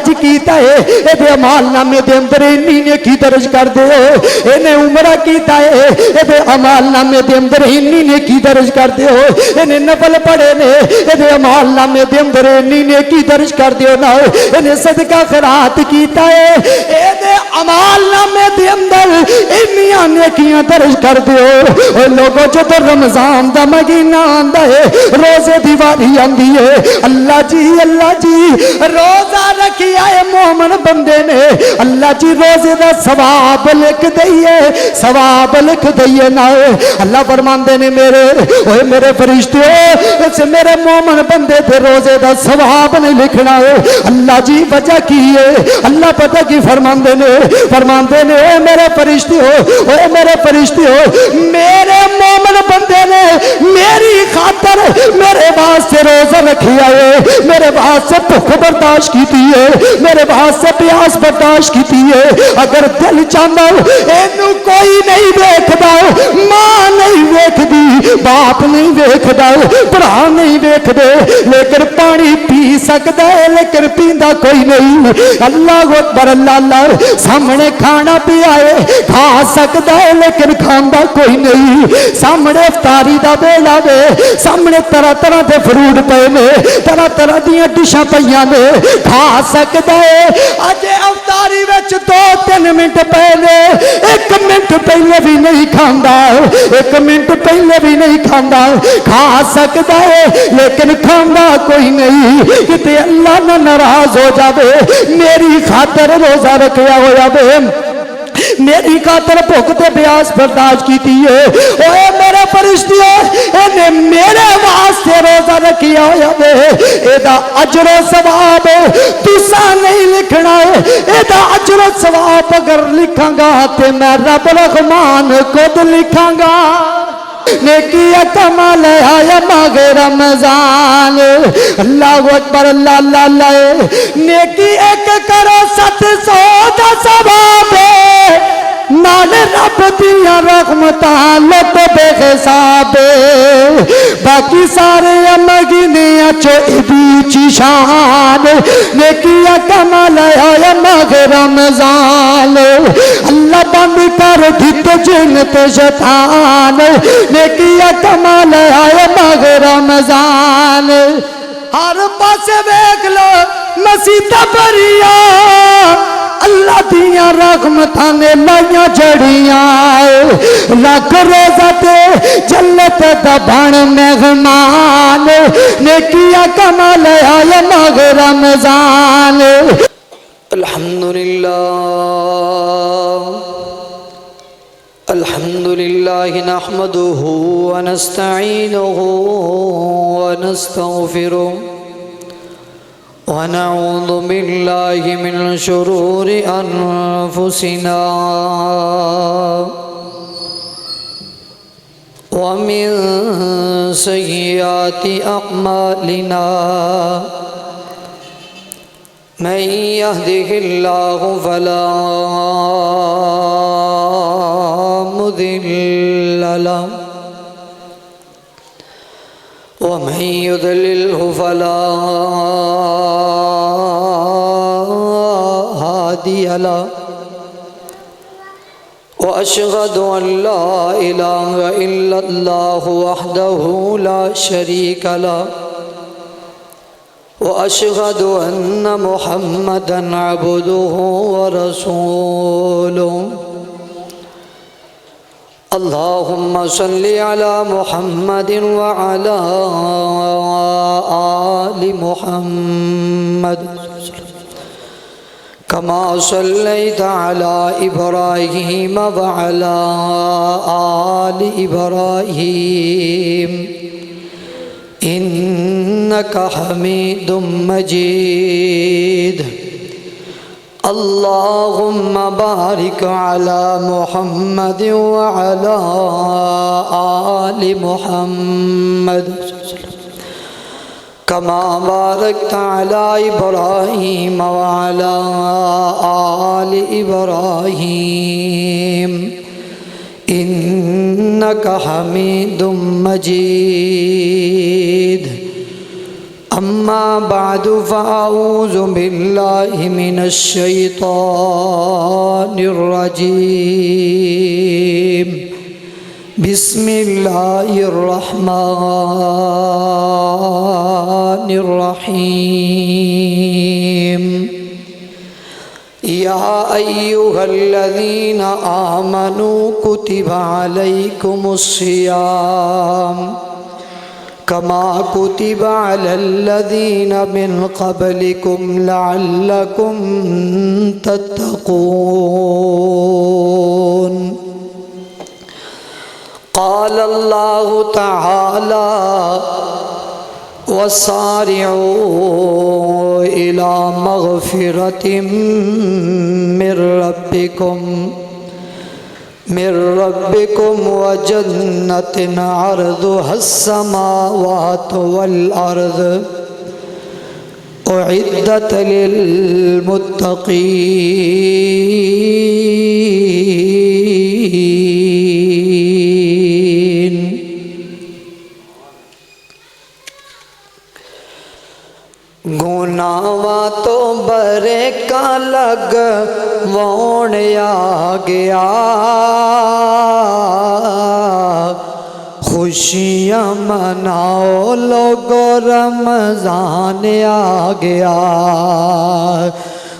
حج کیتا ہے اے اعمال نامے دے اندر انی نیکی درج کر دے ہو اے عمرہ کیتا ہے اے اعمال نامے دے اندر انی نیکی درج کر دے ہو اے نفل پڑھے نے اے اعمال نامے دے اندر انی نیکی درج کر دیو نا اے صدقہ خیرات کیتا ہے اے اعمال نامے دے اندر انی نیکیاں درج کر دیو او لوگوں جو تو رمضان دا مہینہ آندا ہے روزے دی واری آندی ہے اللہ جی روزہ رکھیا ہے مومن بندے نے اللہ جی روزے دا ثواب لکھ دئیے ثواب لکھ دئیے نا اللہ فرماندے نے میرے فرشتوں اس میرے مومن بندے تے روزے دا ثواب نہیں لکھنا ہے اللہ جی وجہ کی ہے اللہ پتہ کی فرماندے نے میرے فرشتوں میرے مومن بندے نے میری خاطر میرے واسطے روزہ رکھیا ہے میرے واسطے بھوک برداشت کیتی ہے میرے واسطے پیاس برداشت کیتی ہے اگر دل چاہتا اینو کوئی نہیں ویکھدا ماں نہیں ویکھدی باپ نہیں ویکھدا بھرا نہیں ویکھدے لیکن پانی پی سکدا ہے لیکن پیندا کوئی نہیں اللہ اکبر اللہ سامنے کھانا پیا ہے کھا سکدا ہے لیکن کھاندا کوئی نہیں سامنے افطاری دا ویلا وے سامنے طرح طرح دے فروٹ پے نے طرح طرح دیاں ڈشاں پیاں نے کھا سکدا ہے اج افطاری وچ 2-3 منٹ پہلے 1 منٹ پہلے بھی نہیں کھاندا 1 منٹ پہلے بھی نہیں کھاندا کھا سکدا ہے لیکن کھاندا کوئی نہیں کتے اللہ نہ ناراض ہو جاوے میری خاطر روزہ رکھیا ہویا وے میری خاطر بھوک تے پیاس برداشت کیتی ہے اوے میرے فرشتوں اے میرے واسطے روزہ رکھیا ہویا وے اے دا اجر و ثواب تساں نہیں لکھنا ہے اے دا اجر و ثواب اگر لکھاں گا تے میں رب رحمان خود لکھاں گا نیکی کمال آیا ماہ رمضان اللہ اکبر اللہ نیکی ایک کرو 700 دا ثواب نال رب دیا رحمتاں لٹ بے حساب باقی سارے مہینے چو بیچی شان نیکی کمال آیا ماہ رمضان اللہ بند کر دت جنت شیطان نیکی کمال آیا ماہ رمضان ہر پاسے ویکھ لو مسیطہ بھریا اللہ دیاں رحمتاں نے لائیاں جڑیاں لاکھ روزہ تے جنت دا بن مہمان نیکیاں کمال آیا ماہ رمضان الحمدللہ نحمده ونستعینه ونستغفره ونعوذ باللہ من شرور انفسنا ومن سیئات اعمالنا من يهده الله فلا مضل له ومن يضلله فلا هادي له وأشهد أن لا إله إلا الله وحده لا شريك له وأشهد أن محمدًا عبده ورسوله اللهم صل على محمد وعلى آل محمد كما صليت على إبراهيم وعلى آل إبراهيم إنك حميد مجيد اللهم بارك على محمد وعلى آل محمد كما باركت على إبراهيم وعلى آل إبراهيم إنك حميد مجيد أما أما بعد فأعوذ بالله من الشيطان الرجيم بسم الله الرحمن الرحيم يا أيها الذين آمنوا كتب عليكم الصيام كما كتب على الذين من قبلكم لعلكم تتقون قال الله تعالى وسارعوا إلى مغفرة من ربكم وجنة عرضها السماوات والأرض أعدت للمتقين گناواں تو برے کا لگ وون آ گیا خوشیاں مناؤ لوگو رمضان آ گیا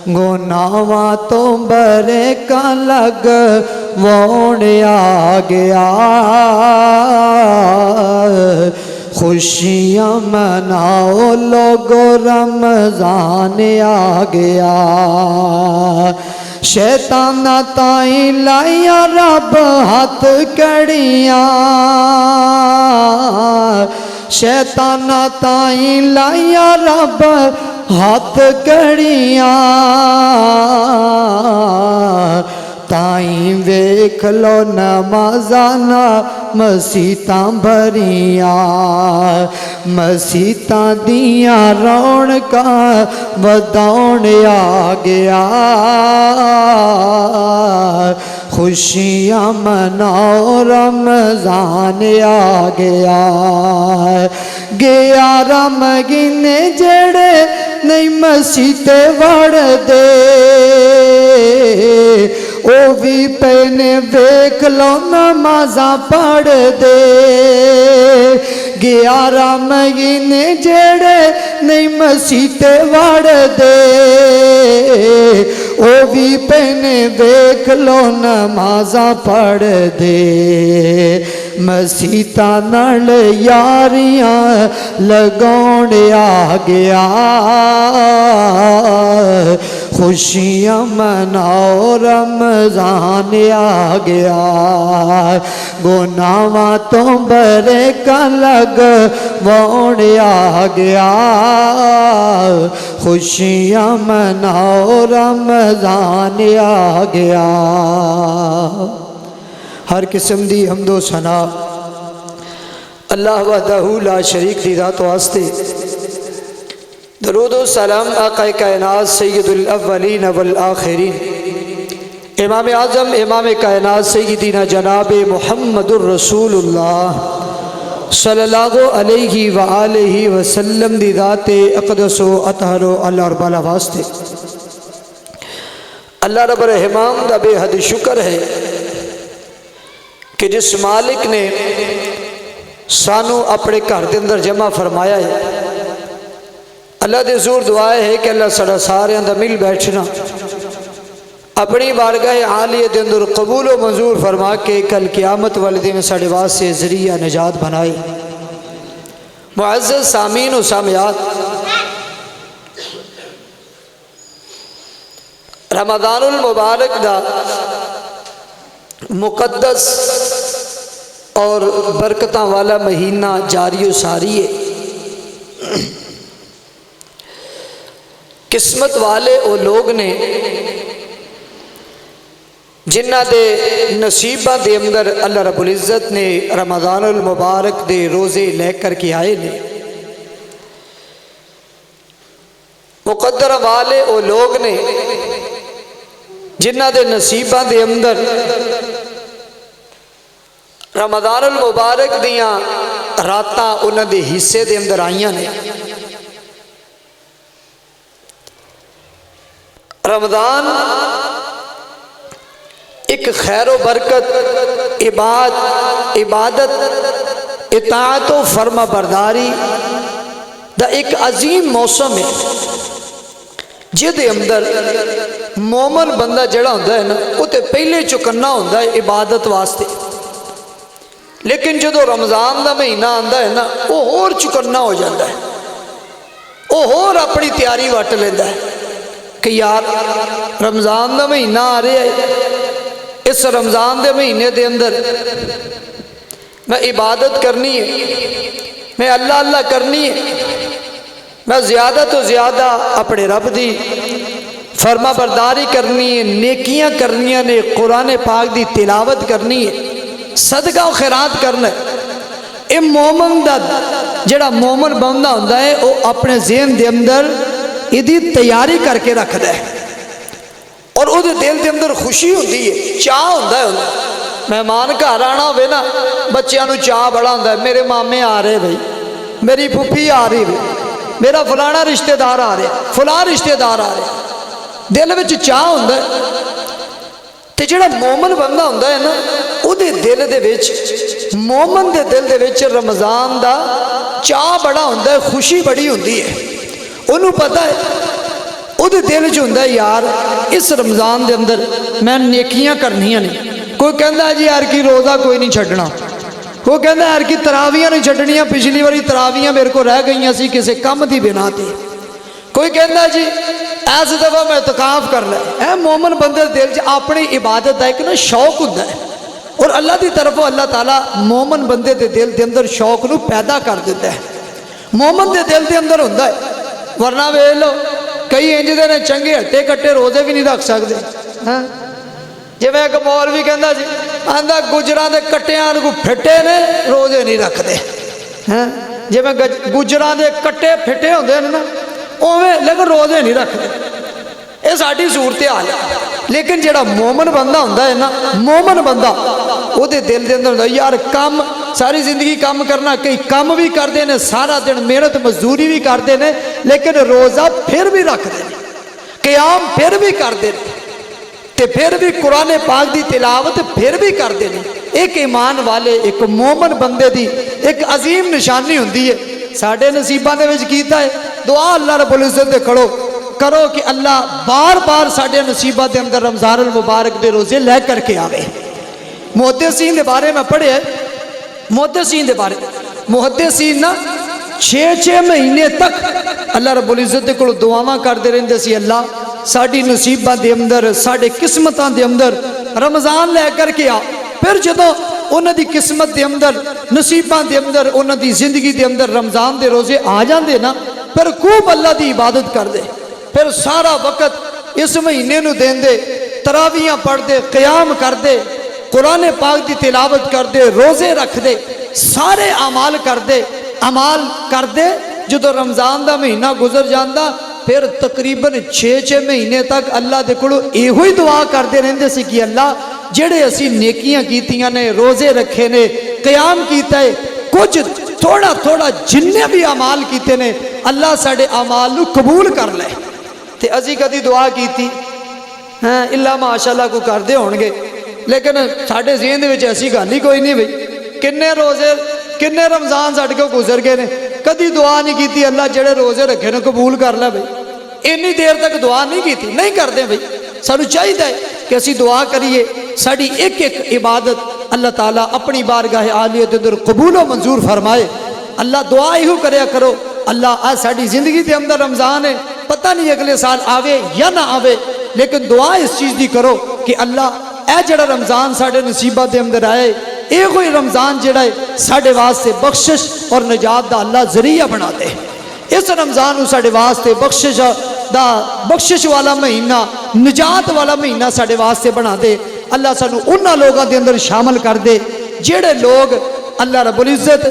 گناواں تو برے کا لگ وون آ گیا خوشیاں مناؤ لوگو رمضان آ گیا شیطان تائیں لائیا رب ہاتھ کڑیاں شیطان تائیں لائیا رب ہاتھ کڑیاں تائیں ویکھ لو نمازانا مسیتاں بھریاں مسیتاں دیاں رونقاں وداؤن آ گیا خوشیاں مناؤ رمضان آ گیا گیا رمگینے جڑے نہیں مسیتے وڑ دے او بھی پہنے ویکھ لو نمازاں پڑھ دے گیا رمگینے جڑے نہیں مسیتے وڑ دے او بھی پہنے ویکھ لو نمازاں پڑھ دے مسیتاں نال یاریاں لگاؤن آ گیا خوشیاں مناؤ رمضان آ گیا گناواں تو برے کا لگ وون آ گیا خوشیاں مناؤ رمضان آ گیا ہر قسم دی حمد و ثنا اللہ وحدہ لا شریک دی ذات واسطے درود و سلام آقا کائنات سید الاولین والآخرین امام اعظم امام کائنات سیدنا جناب محمد الرسول اللہ صلی اللہ علیہ وآلہ وسلم دی ذات اقدس و اطہر و الاربالہ واسطے اللہ رب الرحمن دا بے حد شکر ہے کہ جس مالک نے سانو اپنے گھر دے اندر جمع فرمایا ہے اللہ دے زور دعائے ہے کہ اللہ سارا سارے اندر مل بیٹھنا اپنی بارگاہ عالیہ دے اندر قبول و منظور فرما کے کل قیامت والے دن ساڑے واسطے ذریعہ نجات بنائی معزز سامعین و سامعات رمضان المبارک دا مقدس اور برکتاں والا مہینہ جاری و ساری ہے قسمت والے وہ لوگ نے جنہ دے نصیبہ دے اندر اللہ رب العزت نے رمضان المبارک دے روزے لے کر کے آئے نے مقدر والے وہ لوگ نے جنہ دے نصیبہ دے اندر رمضان المبارک دیاں راتاں انہاں دے حصے دے اندر آئیاں نے رمضان ایک خیر و برکت، عبادت، اطاعت و فرما برداری دا ایک عظیم موسم ہے جہدے اندر مومن بندہ جڑا ہوتا ہے نا وہ تو پہلے چکنا ہوتا ہے عبادت واسطے، لیکن جدو رمضان دا مہینہ آتا ہے نا وہ اور چکنا ہو جاتا ہے، وہ اور اپنی تیاری وٹ لیتا ہے کہ یار رمضان دا مہینہ آ رہا ہے، اس رمضان دے مہینے دے اندر میں عبادت کرنی ہے، میں اللہ اللہ کرنی ہے، میں زیادہ تو زیادہ اپنے رب دی فرما برداری کرنی ہے، نیکیاں کرنیاں نے، قرآن پاک دی تلاوت کرنی ہے، صدقہ و خیرات کرنا ہے۔ اے مومن دا جڑا مومن بندہ ہوتا ہے وہ اپنے ذہن دے اندر یہ تیاری کر کے رکھتا ہے، اور وہ دل دے اندر خوشی ہوتی ہے، چاہ ہوتا ہے۔ مہمان گھر آنا ہوئے نا بچیاں نو چاہ بڑا ہوتا ہے، میرے مامے آ رہے بھائی، میری پھوپھی آ رہی بھائی، میرا فلانا رشتہ دار آ رہا، فلاں رشتہ دار آ رہا، دل وچ چاہ ہوتا ہے۔ تے جڑا مومن بندہ ہوتا ہے نا وہ دل دے وچ، مومن دے دل دے وچ رمضان دا چاہ بڑا ہوتا ہے، خوشی بڑی ہوتی ہے، انہوں پتہ ہے وہ دل چ ہوتا ہے یار اس رمضان دے اندر میں نیکیاں کرنیاں نہیں۔ کوئی کہندا ہے جی یار کی روزہ کوئی نہیں چھڈنا، کوئی کہندا ہے یار کی تراویاں نہیں چھڈنیاں، پچھلی واری تراویاں میرے کو رہ گئیاں سی کسی کم دی بنا تے، کوئی کہندا ہے جی ایس دفعہ میں اعتکاف کرنا ہے۔ اے مومن بندے دل چ اپنی عبادت دا ایک نا شوق ہوتا ہے، اور اللہ دی طرفوں اللہ تعالیٰ مومن بندے دے دل دے اندر شوق نو پیدا کر دیتا ہے، مومن دے دل دے اندر ہوتا ہے۔ ورنہ ویکھ لو کئی انج دے نے چنگے ہٹے کٹے روزے بھی نہیں رکھ سکتے، ہاں جی میں ایک مولوی کہندا جی آندا گجراں دے کٹیاں کو پھٹے نے روزے نہیں رکھتے، ہاں جی میں گجراں دے کٹے پھٹے ہوندے نے نا اوویں لیکن روزے نہیں رکھتے، یہ ساری صورتحال ہے۔ لیکن جڑا مومن بندہ ہوتا ہے نا، مومن بندہ وہ دل دے اندر ہوتا ہے یار کام ساری زندگی کام کرنا، کئی کام بھی کرتے ہیں، سارا دن محنت مزدوری بھی کرتے ہیں، لیکن روزہ پھر بھی رکھتے ہیں، قیام پھر بھی کرتے ہیں، تے پھر بھی قرآن پاک دی تلاوت پھر بھی کرتے ہیں۔ ایک ایمان والے ایک مومن بندے دی ایک عظیم نشانی ہوتی ہے۔ ساڈے نصیباں دے وچ کیتا ہے دعا اللہ رب العزت دے کرو کہ اللہ بار بار ساڈے نصیباں دے اندر رمضان المبارک دے روزے لے کر کے آوے۔ محدثین دے بارے میں پڑھے، محدثین دے بارے محدثین نا 6 مہینے تک اللہ رب العزت دے کول دعاواں کردے رہندے سی، اللہ ساڈی نصیباں دے اندر ساڈے قسمتاں دے اندر رمضان لے کر کے آ۔ پھر جدوں انہاں دی قسمت دے اندر نصیباں دے اندر انہاں دی زندگی دے اندر رمضان دے روزے آ جاندے نا، پھر خوب اللہ دی عبادت کر دے، پھر سارا وقت اس مہینے نو دین دے، تراویاں پڑھ دے، قیام کر دے، قرآن پاک دی تلاوت کر دے، روزے رکھ دے، سارے اعمال کر دے۔ جدو رمضان دا مہینہ گزر جاندہ پھر تقریباً 6 مہینے تک اللہ دے کولو ایہو ہی دعا کردے رہندے سی کہ اللہ جڑے اسی نیکیاں کیتیاں نے، روزے رکھے نے، قیام کیتا ہے، کچھ تھوڑا تھوڑا جننے بھی اعمال کیتے نے اللہ ساڑے اعمال نو قبول کر لے۔ تے ازی کدی دعا کیتی ہاں اللہ ماشاءاللہ کو کر دے ہونگے، لیکن ساڑے ذہن دے وچ ایسی گل ہی کوئی نہیں بھئی کنے روزے کنے رمضان ساڑے کو گزر گئے نے، کدی دعا نہیں کیتی اللہ جڑے روزے رکھے نے قبول کر لے بھئی، اتنی دیر تک دعا نہیں کیتی، نہیں کرتے بھئی۔ سانو چاہیے کہ اسی دعا کریے ساڑی ایک ایک عبادت اللہ تعالیٰ اپنی بارگاہ عالیہ دے اندر قبول و منظور فرمائے۔ اللہ دعا ہی کریا کرو اللہ آج ساڑی زندگی دے اندر رمضان ہے، پتہ نہیں اگلے سال آوے یا نہ آوے، لیکن دعا اس چیز دی کرو کہ اللہ اے جڑا رمضان ساڑے نصیبہ دے اندر آئے، اے کوئی رمضان جڑا ہے ساڑے واسطے بخشش اور نجات دا اللہ ذریعہ بنا دے۔ اس رمضان کو ساڑے واسطے بخشش والا مہینہ، نجات والا مہینہ ساڑے واسطے بنا دے۔ اللہ سانو انہاں لوگاں دے اندر شامل کر دے جڑے لوگ اللہ رب العزت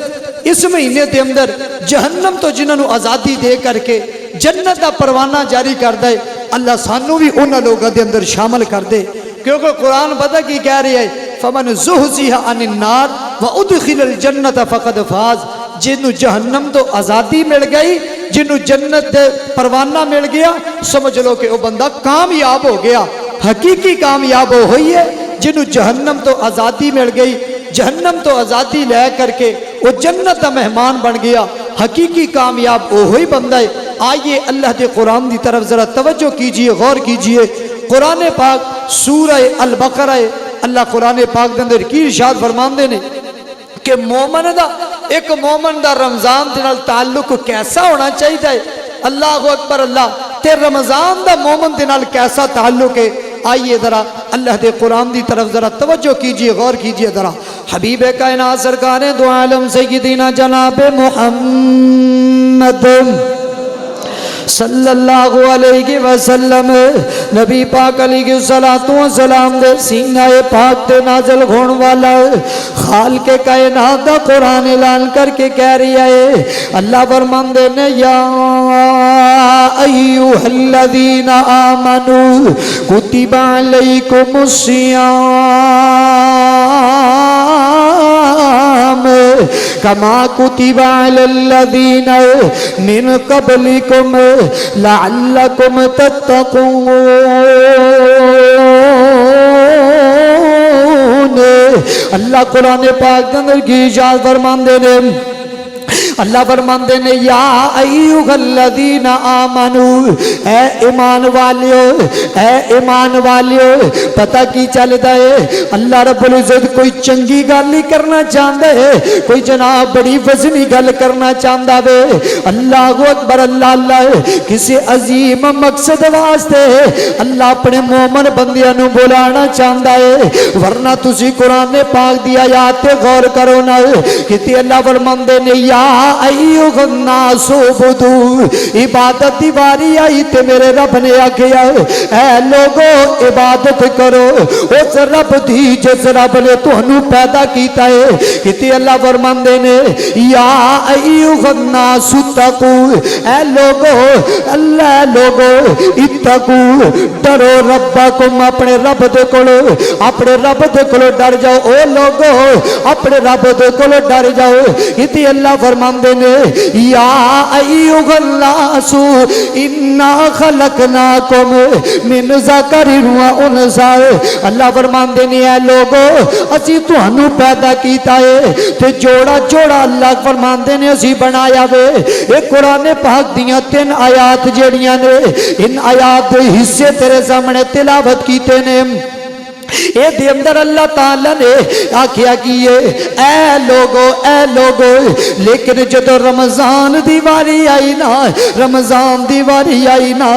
اس مہینے دے اندر جہنم تو جنہوں آزادی دے کر کے جنت دا پروانہ جاری کر دے، اللہ سانو بھی انہاں لوگاں دے اندر شامل کر دے۔ کیونکہ قرآن پتہ کی کہہ رہی ہے فمن زحزح عن النار وادخل الجنت فقد فاز، جنہوں جہنم تو آزادی مل گئی جنہوں جنت دے پروانہ مل گیا سمجھ لو کہ وہ بندہ کامیاب ہو گیا. حقیقی کامیاب ہوئی ہے جنہوں جہنم تو آزادی مل گئی, جہنم تو آزادی لے کر کے وہ جنت کا مہمان بن گیا. حقیقی کامیاب وہی بندہ ہے. آئیے اللہ کے قرآن کی طرف ذرا توجہ کیجئے, غور کیجئے. قرآن پاک سورہ البقرہ اللہ قرآن پاک کے اندر کی ارشاد فرماندے نے کہ مومن دا ایک مومن دا رمضان دے نال تعلق کیسا ہونا چاہیے. اللہ اکبر, اللہ تے رمضان دا مومن دے نال کیسا تعلق ہے. آئیے ذرا اللہ دے قرآن دی طرف ذرا توجہ کیجئے, غور کیجئے ذرا. حبیب کائنات سرکار دو عالم سیدنا جناب محمد صلی اللہ علیہ وسلم نبی پاک علیہ السلام دے سینہ پاک تے نازل ہون والا خالق کائنات دا قرآن اعلان کر کے کہہ رہی ہے. اللہ فرماندے نے یا ایھا الذین آمنوا کتب علیکم الصیام کما کتب علی الذین من قبلکم لعلکم تتقون. اللہ قرآن پاک کے اندر کی ارشاد فرماندے نے, اللہ فرماندے نے یا ایھا الذین آمنوا, اے ایمان والیو, اے ایمان والیو. پتہ کی چلتا ہے اللہ رب العزت کوئی چنگی گل نہیں کرنا چاہتا ہے, کوئی جناب بڑی وزنی گل کرنا چاہتا ہے. اللہ اکبر, اللہ اللہ کسی عظیم مقصد واسطے اللہ اپنے مومن بندیاں نو بلانا چاہتا ہے. ورنہ تسی قرآن پاک دی آیات تے غور کرو نا کہ اللہ فرماندے نے یا ایھا الناس عبدوا, عبادت دی باری آئی تے میرے رب نے آکھیا اے لوگو عبادت کرو اس رب دی جس رب نے تانوں پیدا کیتا ہے. کہ اللہ فرماندے نے یا ایھا الناس اتقوا, اے لوگو, اللہ لوگو اتقوا, ڈرو ربکم, اپنے رب دے کولو, اپنے رب دے کولو ڈر جاؤ. او لوگو اپنے رب دے کولو ڈر جاؤ. کہ اللہ فرماندے نے یا ایھا الناس انا خلقناکم من ذکر و انثى. اللہ فرماندے نے اے لوگو اسی تانوں پیدا کیتا ہے تے جوڑا جوڑا اللہ فرماندے نے اسی بنایا وے. اے قرآن پاک دیاں 3 آیات جڑیاں نے ان آیات دے حصے تیرے سامنے تلاوت کیتے نے. اے دے اندر اللہ تعالیٰ نے آکھیا کیے اے لوگو لیکن جدو رمضان دیواری آئی نا, رمضان دیواری آئی نا,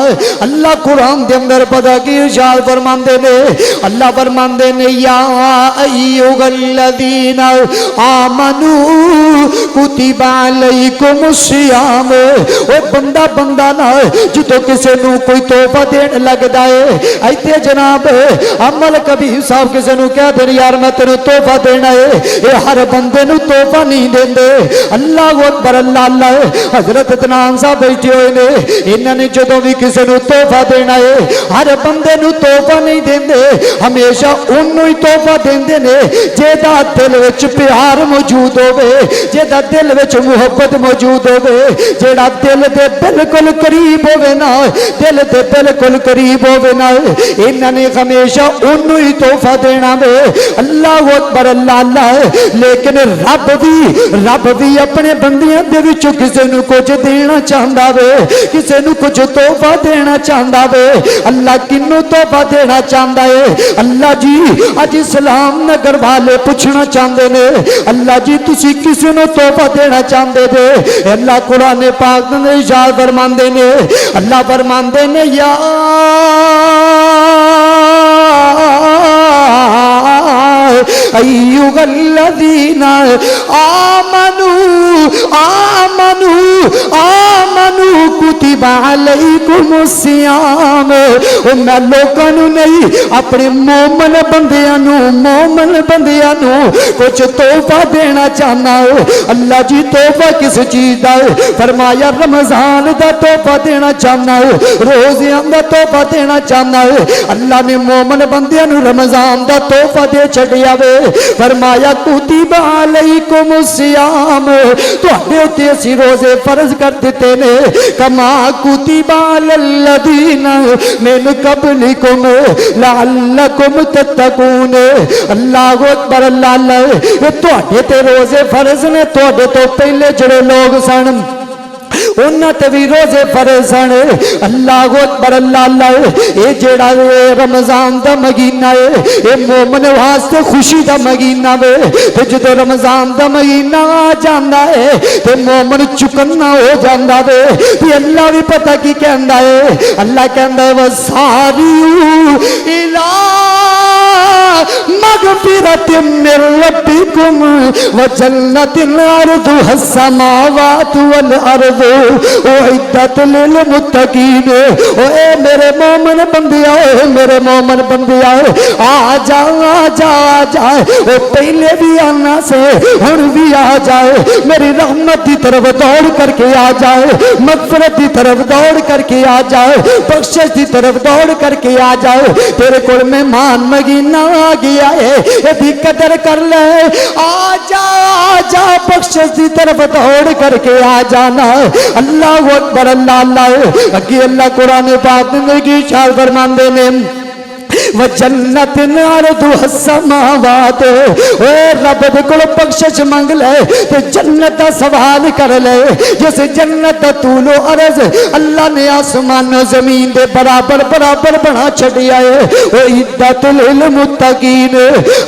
اللہ قرآن دے اندر پتہ کی ارشاد فرماندے نے, اللہ فرماندے نے یا ایھا الذین آمنوا کتب علیکم الصیام. او بندہ نا جدو کسے نو کوئی تحفہ دین لگدا ہے ایتھے جناب عمل کبھی صاحب کسے نو کہہ دے یار میں تینوں تحفہ دینا ہے, اے ہر بندے نو تحفہ نہیں دیندے. اللہ اکبر, اللہ اللہ. حضرت عدنان صاحب بیٹھے ہوئے نے, انہاں نے جدوں بھی کسے نو تحفہ دینا ہے ہر بندے نو تحفہ نہیں دیندے, ہمیشہ اونوں ہی تحفہ دیندے نے جیدا دل وچ پیار موجود ہوے, جیدا دل وچ محبت موجود ہوے, جیڑا دل دے بالکل قریب ہوے نا, دل دے بالکل قریب ہوے نا, انہاں نے ہمیشہ اونوں ہی تحفہ دینا وے. اللہ اکبر, اللہ اللہ. لیکن رب بھی اپنے بندیاں دے وچوں کسے نو کچھ دینا چاہندا وے, کسے نو کچھ تحفہ دینا چاہندا وے. اللہ کنوں تحفہ دینا چاہندا ہے؟ اللہ جی اج اسلام نگر والے پوچھنا چاہندے نے اللہ جی تسی کسے نو تحفہ دینا چاہندے دے؟ اللہ قرآن پاک میں ارشاد فرماندے نے, اللہ فرماندے نے یا ایھا الذین آمنوا کتب علیکم الصیام. میں لوکاں نو نہیں اپنے مومن بندیاں نو کچھ تحفہ دینا چاہنا. اللہ جی تحفہ کس چیز دا؟ فرمایا رمضان دا تحفہ دینا چاہنا, روزیاں دا تحفہ دینا چاہنا. اللہ نے مومن بندیاں نو رمضان دا تحفہ دے چھڈیا وے. فرمایا کتب علیکم الصیام, تہاڈے تے سی روزے فرض کر دیتے نے کما کتب علی الذین من قبلکم لعلکم تتقون اللہ اکبر اللہ اللہ تواڈے تے روزے فرض نے تواڈے تو پہلے جڑے لوگ سن انہاں تے بھی روزے فرض سن اللہ اکبر اللہ اللہ اے جڑا رمضان دا مہینہ ہے اے مومن واسطے خوشی دا مہینہ وے تے جدوں رمضان دا مہینہ آ جاندا ہے تے مومن چکنا ہو جاندا وے تے اللہ بھی پتہ کی کہندا ہے اللہ کہندا ہے وساریو الی مغفرت من ربکم وجنت عرضها السماوات والارض اعدت للمتقین اے میرے مومن بندیاں اے میرے مومن بندیاں آ جا آ جا آ جا او پہلے بھی آنا سے ہن بھی آ جائے میری رحمت دی طرف دوڑ کر کے آ جائے مغفرت دی طرف دوڑ کر کے آ جائے بخشش دی طرف دوڑ کر کے آ جائے تیرے کول مہمان مہینہ آ گیا ہے اے بھی قدر کر لے آ جا بخشش دی طرف دوڑ کر کے آ جانا اللہ اکبر اللہ اللہ اگے اللہ قرآن پاک میں کی اشارہ فرماندے نے وجنت عرضها السماوات اے رب دے کول بخشش منگ لے تے جنت دا سوال کر لے جس جنت دا طول و عرض اللہ نے آسمان و زمین دے برابر برابر بنا چھڈیا ہے او عدت للمتقین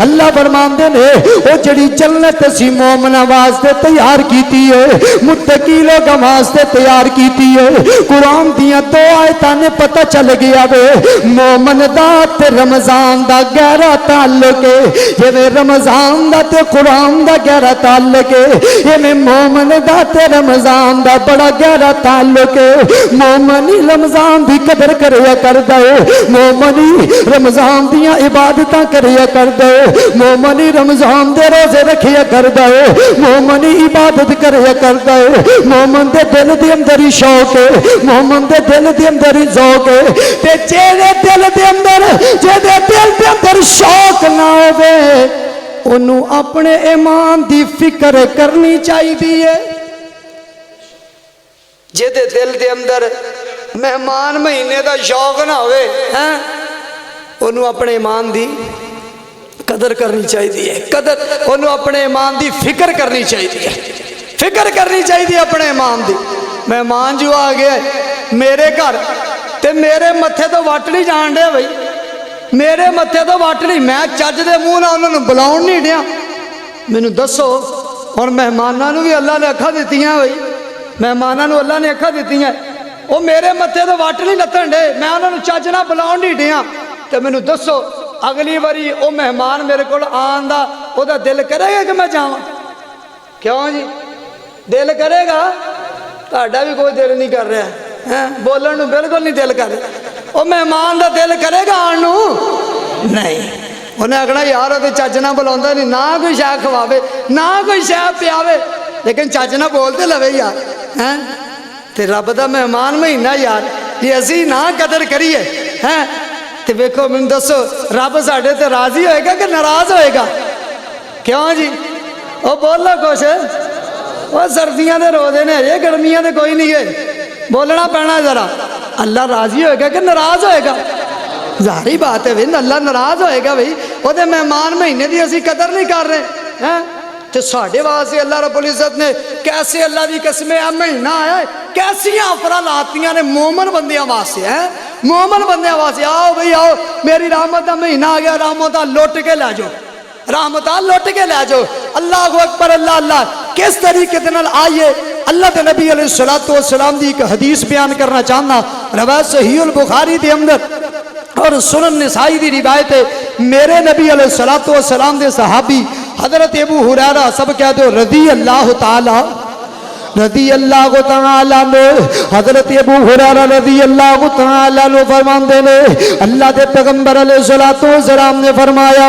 اللہ فرماندے نے او جڑی جنت سی مومناں واسطے تیار کیتی ہے متقی لوگاں واسطے تیار کیتی ہے قرآن دیاں دو آیتاں نے پتہ چل گیا وے مومن دا تے رمضان دا گہرا تعلق ہے جویں رمضان دا تے قرآن دا گہرا تعلق ہے ایویں مومن دا تے رمضان دا بڑا گہرا تعلق ہے مومن ہی رمضان دی قدر کریا کردا ہے مومن ہی رمضان دیاں عبادتاں کریا کردا ہے مومن ہی رمضان دے روزے رکھیا کردا ہے مومن ہی عبادت کریا کردا ہے مومن دے دل دے اندر ہی شوق ہے مومن دے دل دے اندر ہی ذوق ہے تے جیڑے دل دے اندر جدے دل دے اندر شوق نہ ہوے انہوں اپنے ایمان دی فکر کرنی چاہیے جدے دل دے اندر مہمان مہینے دا شوق نہ ہوئے انہوں اپنے ایمان دی قدر کرنی چاہیے قدر انہوں اپنے ایمان دی فکر کرنی چاہیے فکر کرنی چاہیے اپنے ایمان دی مہمان جو آ گیا میرے گھر تے میرے متھے تو وٹ نہیں جان دیا بھائی میرے متھے تو وٹ نہیں میں چج دے منہ نہ انہوں نے بلاؤ نہیں دیا مینوں دسو اور مہمانوں بھی اللہ نے اکھا دیتی ہیں بھائی مہمانوں اللہ نے اکھا دیتی ہیں وہ میرے متھے تو وٹ نہیں لتن ڈے میں انہوں نے چج نہ بلاؤ نہیں دیا تو مینوں دسو اگلی باری وہ مہمان میرے کو آن دا وہ دل کرے گا کہ میں جاواں کیوں جی دل کرے گا تہاڈا بھی کوئی دل نہیں کر رہا بولن نو بالکل نہیں دل کر رہا وہ مہمان دا دل کرے گا آن نو نہیں انہیں آخنا یار وہ چج نہ بلا نہیں نہ کوئی شاہ کھواوے نہ کوئی شاہ پیاوے لیکن چج نہ بولتے لوے یار تے رب دا مہمان مہینہ یار یہ اسی نہ قدر کریے تے ویکھو مینوں دسو رب ساڈے تے راضی ہوئے گا کہ ناراض ہوئے گا کیوں جی وہ بول لو کچھ وہ سردیاں دے روزے نے یہ گرمیاں دے کوئی نہیں ہے بولنا پینا ذرا اللہ راضی ہوئے گا کہ ناراض ہوئے گا ظاہری بات ہے بھائی اللہ ناراض ہوئے گا بھائی وہ تے مہمان مہینے دی اسی قدر نہیں کر رہے ہیں تو ساڑھے واسے اللہ رب العزت نے کیسے اللہ دی قسمیں مہینہ آیا ہے کیسیاں افراد آتیاں نے مومن بندیاں واسے ہیں مومن بندیاں واسے آؤ بھئی آؤ میری رحمت دا مہینہ آ گیا رحمتہ لوٹ کے لے جاؤ رحمتہ لوٹ کے لے جاؤ اللہ اکبر اللہ اللہ کس طریقے دنال آئیے اللہ دے نبی علیہ السلام دی ایک حدیث بیان کرنا چاہنا روایت صحیح البخاری دے اندر اور سنن نسائی دی روایت ہے میرے نبی علیہ السلام دے صحابی حضرت ابو ہریرہ سب کہتے ہو رضی اللہ تعالی عنہ حضرت ابو ہریرہ رضی اللہ تعالی عنہ فرمان دے نے اللہ دے پیغمبر علیہ السلام نے فرمایا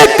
1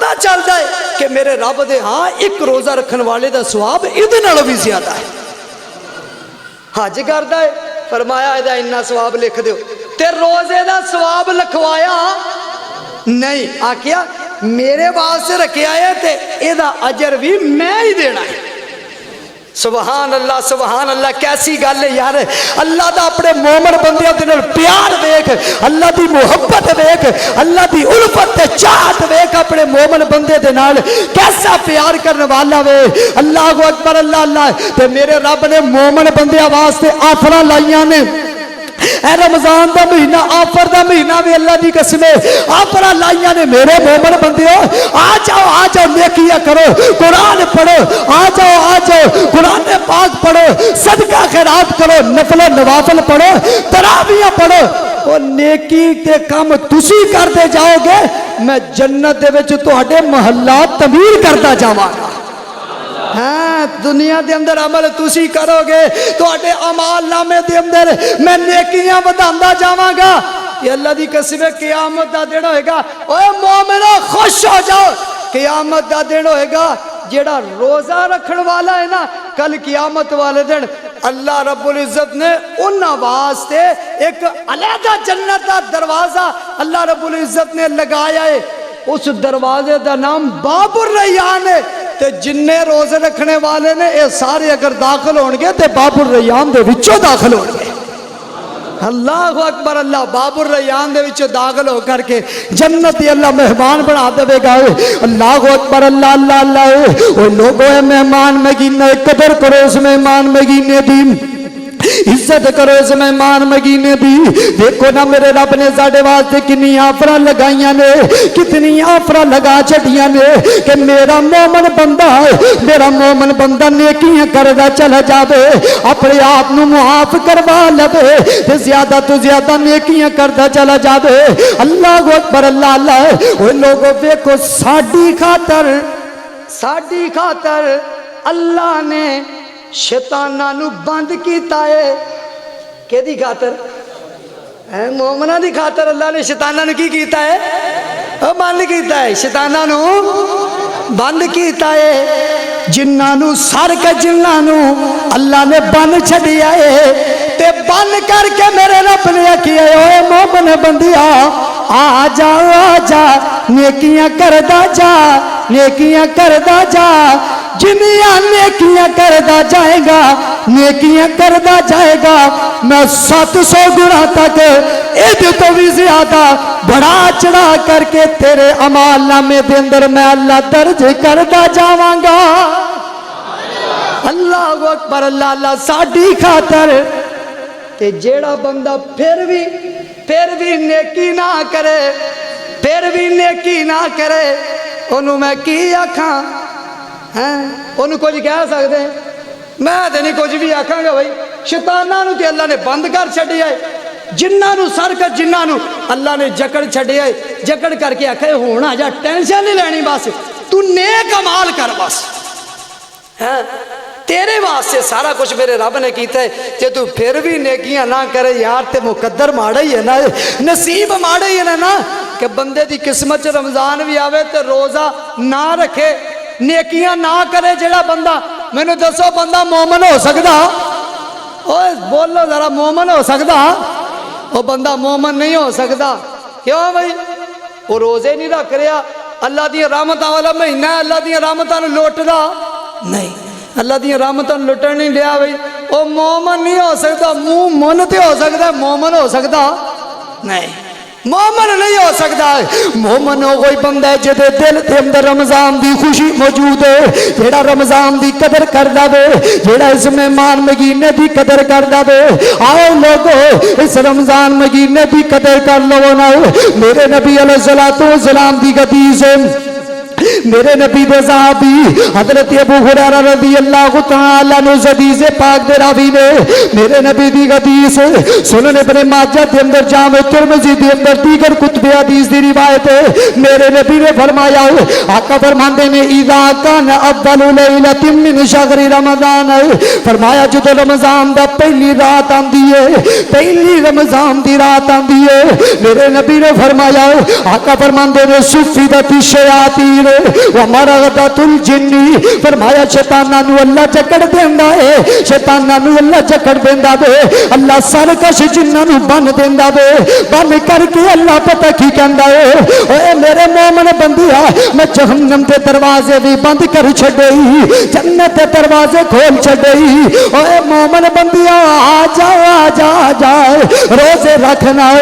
پتہ چلتا ہے کہ میرے رب دے ہاں ایک روزہ رکھن والے دا ثواب ادھے نالوں بھی زیادہ ہے. حج کرتا ہے فرمایا ایدہ انہا ثواب لکھ دیو تے روزے دا ثواب لکھوایا نہیں آکھیا میرے واسطے رکھیا ہے تے ایدہ اجر بھی میں ہی دینا ہے. سبحان اللہ کیسی گل ہے یار. اللہ دا اپنے مومن بندیاں دے نال پیار ویکھ, اللہ دی محبت ویکھ, اللہ دی الفت تے چاہت ویکھ اپنے مومن بندے دے نال کیسا پیار کرنے والا وے. اللہ اکبر اللہ. تے میرے رب نے مومن بندیاں واسطے آفراں لائیاں نے. اے رمضان دا مہینہ آفر دا مہینہ بھی اللہ دی قسم ہے آفراں لائیاں نے. میرے مومن بندیو آ جاؤ نیکیاں کرو, قرآن پڑھو, آ جاؤ قرآن پاک پڑھو, صدقہ خیرات کرو, نفل و نوافل پڑھو, تراویح پڑھو. وہ نیکی تے کام تسی کرتے جاؤ گے میں جنت دے وچ تہاڈے محلات تعمیر کرتا جاواں گا. ہاں دنیا دے اندر عمل تسی کرو گے تو اٹھے عمال نامے دے اندر میں نیکیاں بدھاندا جاواں گا. یہ اللہ دی قسم ہے قیامت دا دن ہوئے گا. اوے مومنو خوش ہو جاؤ, قیامت دا دن ہوئے گا جیڑا روزہ رکھن والا ہے نا کل قیامت والے دن اللہ رب العزت نے ان واسطے ایک علیحدہ جنت دا دروازہ اللہ رب العزت نے لگایا ہے. اس دروازے دا نام باب الریان ہے. تے جننے روزے رکھنے والے نے اے سارے اگر داخل ہونگے تے باب الریان دے وچوں داخل ہونگے. اللہ اکبر اللہ. باب الریان دے وچوں داخل ہو کر کے جنت اللہ مہمان بنا دے گا. اللہ اکبر اللہ. او لوگوں اے مہمان مگینے قدر کرو اس مہمان مگینے دی, عزت کرو اس مہمان مگینے دی. دیکھو نا میرے رب نے ساڈے واسطے کنی آفراں لگائیاں نے, کتنی آفراں لگا چھڈیاں نے کہ میرا مومن بندہ نیکیاں کردا چلا جاوے, اپنے آپ نو معاف کروا لوے تے زیادہ تو زیادہ نیکیاں کردا چلا جاوے. اللہ اکبر اللہ. او لوگوں دیکھو ساڈی خاطر اللہ نے شیطانہ نو بند کیتا ہے. کہ دی خاطر؟ مومنہ دی خاطر اللہ نے شیطانہ نو کی کیتا ہے؟ بند کیتا ہے. شیطانہ نو بند کیتا ہے. جنہ نو سر کے جنہ نو اللہ نے بند چھڑیا ہے تے بند کر کے میرے رب نے کیا ہے اوے مومن بندیا آ جا نیکیاں کردا جا. جنیاں نیکیاں کردا جائے گا میں 700 گنا تک ایدے تو بھی زیادہ بڑا چڑھا کر کے تیرے عمال نامے دے اندر میں اللہ درج کردا جاواں گا. اللہ اکبر اللہ. ساڈی خاطر تے جیڑا بندہ پھر بھی نیکی نہ کرے انہوں میں کی آکھاں؟ انہوں کچھ کہہ سکتے ہیں؟ میں تے نہیں کچھ بھی آکھاں گا. بھائی شیطانہ نو تے اللہ نے بند کر چھڈیا ہے, جنہ نو سر کا جنہ نو اللہ نے جکڑ چھڈیا ہے. جکڑ کر کے آکھے ہونا جا ٹینشن نہیں لینی, بس تو نیک عمال کر, بس تیرے واسطے سارا کچھ میرے رب نے کیتا ہے. جے تو پھر بھی نیکیاں نہ کرے یار تے مقدر ماڑا ہی ہے نا, نصیب ماڑا ہی ہے نا کہ بندے دی قسمت رمضان بھی آوے تے روزہ نہ رکھے, نیکیاں نہ کرے. جڑا بندہ میں نے دسو بندہ مومن ہو سکتا؟ اوہ بولو ذرا, مومن ہو سکتا؟ وہ بندہ مومن نہیں ہو سکتا. کیوں بھائی؟ وہ روزے نہیں رکھ رہا, اللہ دی رحمتاں والا مہینہ ہے, اللہ دی رحمتاں لوٹدا نہیں, اللہ دی رحمتاں لٹن نہیں لیا. بھائی وہ مومن نہیں ہو سکتا. منہ منتے ہو سکتا, مومن ہو سکتا نہیں, مومن نہیں ہو سکتا. مومن ہو کوئی بندہ ہے جدے دل دے اندر رمضان دی خوشی موجود ہے, جیڑا رمضان دی قدر کردا وے, جیڑا اس مہمان مہینے دی قدر کردا وے. آؤ لوگو اس رمضان مہینے دی قدر کر لو نا. میرے نبی علیہ الصلوۃ والسلام دی حدیث ہے, میرے نبی دے صحابی حضرت ابو ہریرہ رضی اللہ تعالی عنہ حدیث پاک دے راوی نے میرے نبی دی حدیث سنن ابن ماجہ دے اندر جامع ترمذی دے اندر دیگر کتب حدیث دی روایت ہے میرے نبی نے فرمایا آقا فرماندے نے اذا کان اول لیلۃ من شہر رمضان فرمایا جدو رمضان دا پہلی رات آندی ہے پہلی رمضان دی رات آندی ہے میرے نبی نے فرمایا آقا فرماندے نے سفیدت الشیاطین ومرغدت الجن فرمایا شیطاناں نو اللہ جکڑ دیندا ہے شیطاناں نو اللہ جکڑ دیندا ہے اللہ سرکش جناں نو بن دیندا ہے بن کر کے اللہ پتہ کی کہندا ہے اے میرے مومن بندیا میں جہنم دے دروازے بھی بند کر چھڈئی جنت دے دروازے کھول چھڈئی اے مومن بندیا آ جا روزے رکھنا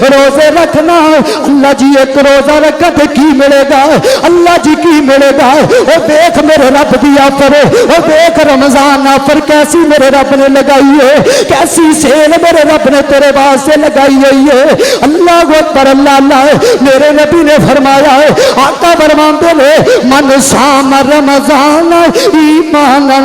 روزے رکھنا اللہ جی ایک روزہ رکھا تے کی ملے گا اللہ جی کی ملے گا او دیکھ میرے رب دی آفر او دیکھ رمضان آفر کیسی میرے رب نے لگائی ہے کیسی سیل میرے رب نے تیرے واسطے لگائی ہوئی ہے اللہ اکبر اللہ اللہ میرے نبی نے فرمایا ہے آقا فرماتے نے من صام رمضان ایمانا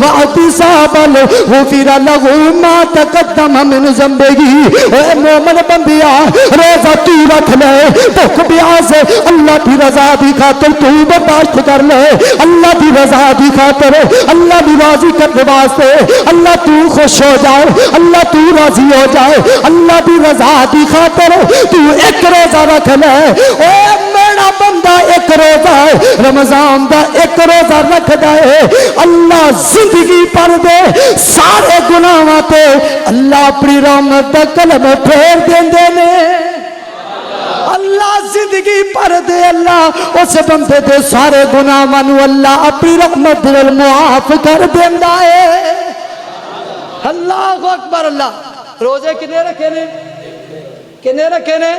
واحتسابا غفر له ما تقدم من ذنبه اے مومن بندیا روزہ تو رکھ لے بھوک پیاس اللہ کی رضا دی خاطر تو برداشت کر لے اللہ کی رضا دی خاطر اللہ کی راضی کرنے واسطے اللہ تو خوش ہو جائے اللہ تو راضی ہو جائے اللہ کی رضا دی خاطر تو ایک روزہ رکھ لے اے میرا بندہ ایک روزہ رمضان دا ایک روزہ رکھ دے اللہ زندگی پر دے سارے گناہاں تے اللہ اپنی رحمت دا قلم پھیر دیندے نے اللہ زندگی پر دے اللہ اس بندے دے سارے گناہاں نو اللہ اپنی رحمت نال معاف کر دیندا ہے اللہ اکبر اللہ روزے کنے رکھے نے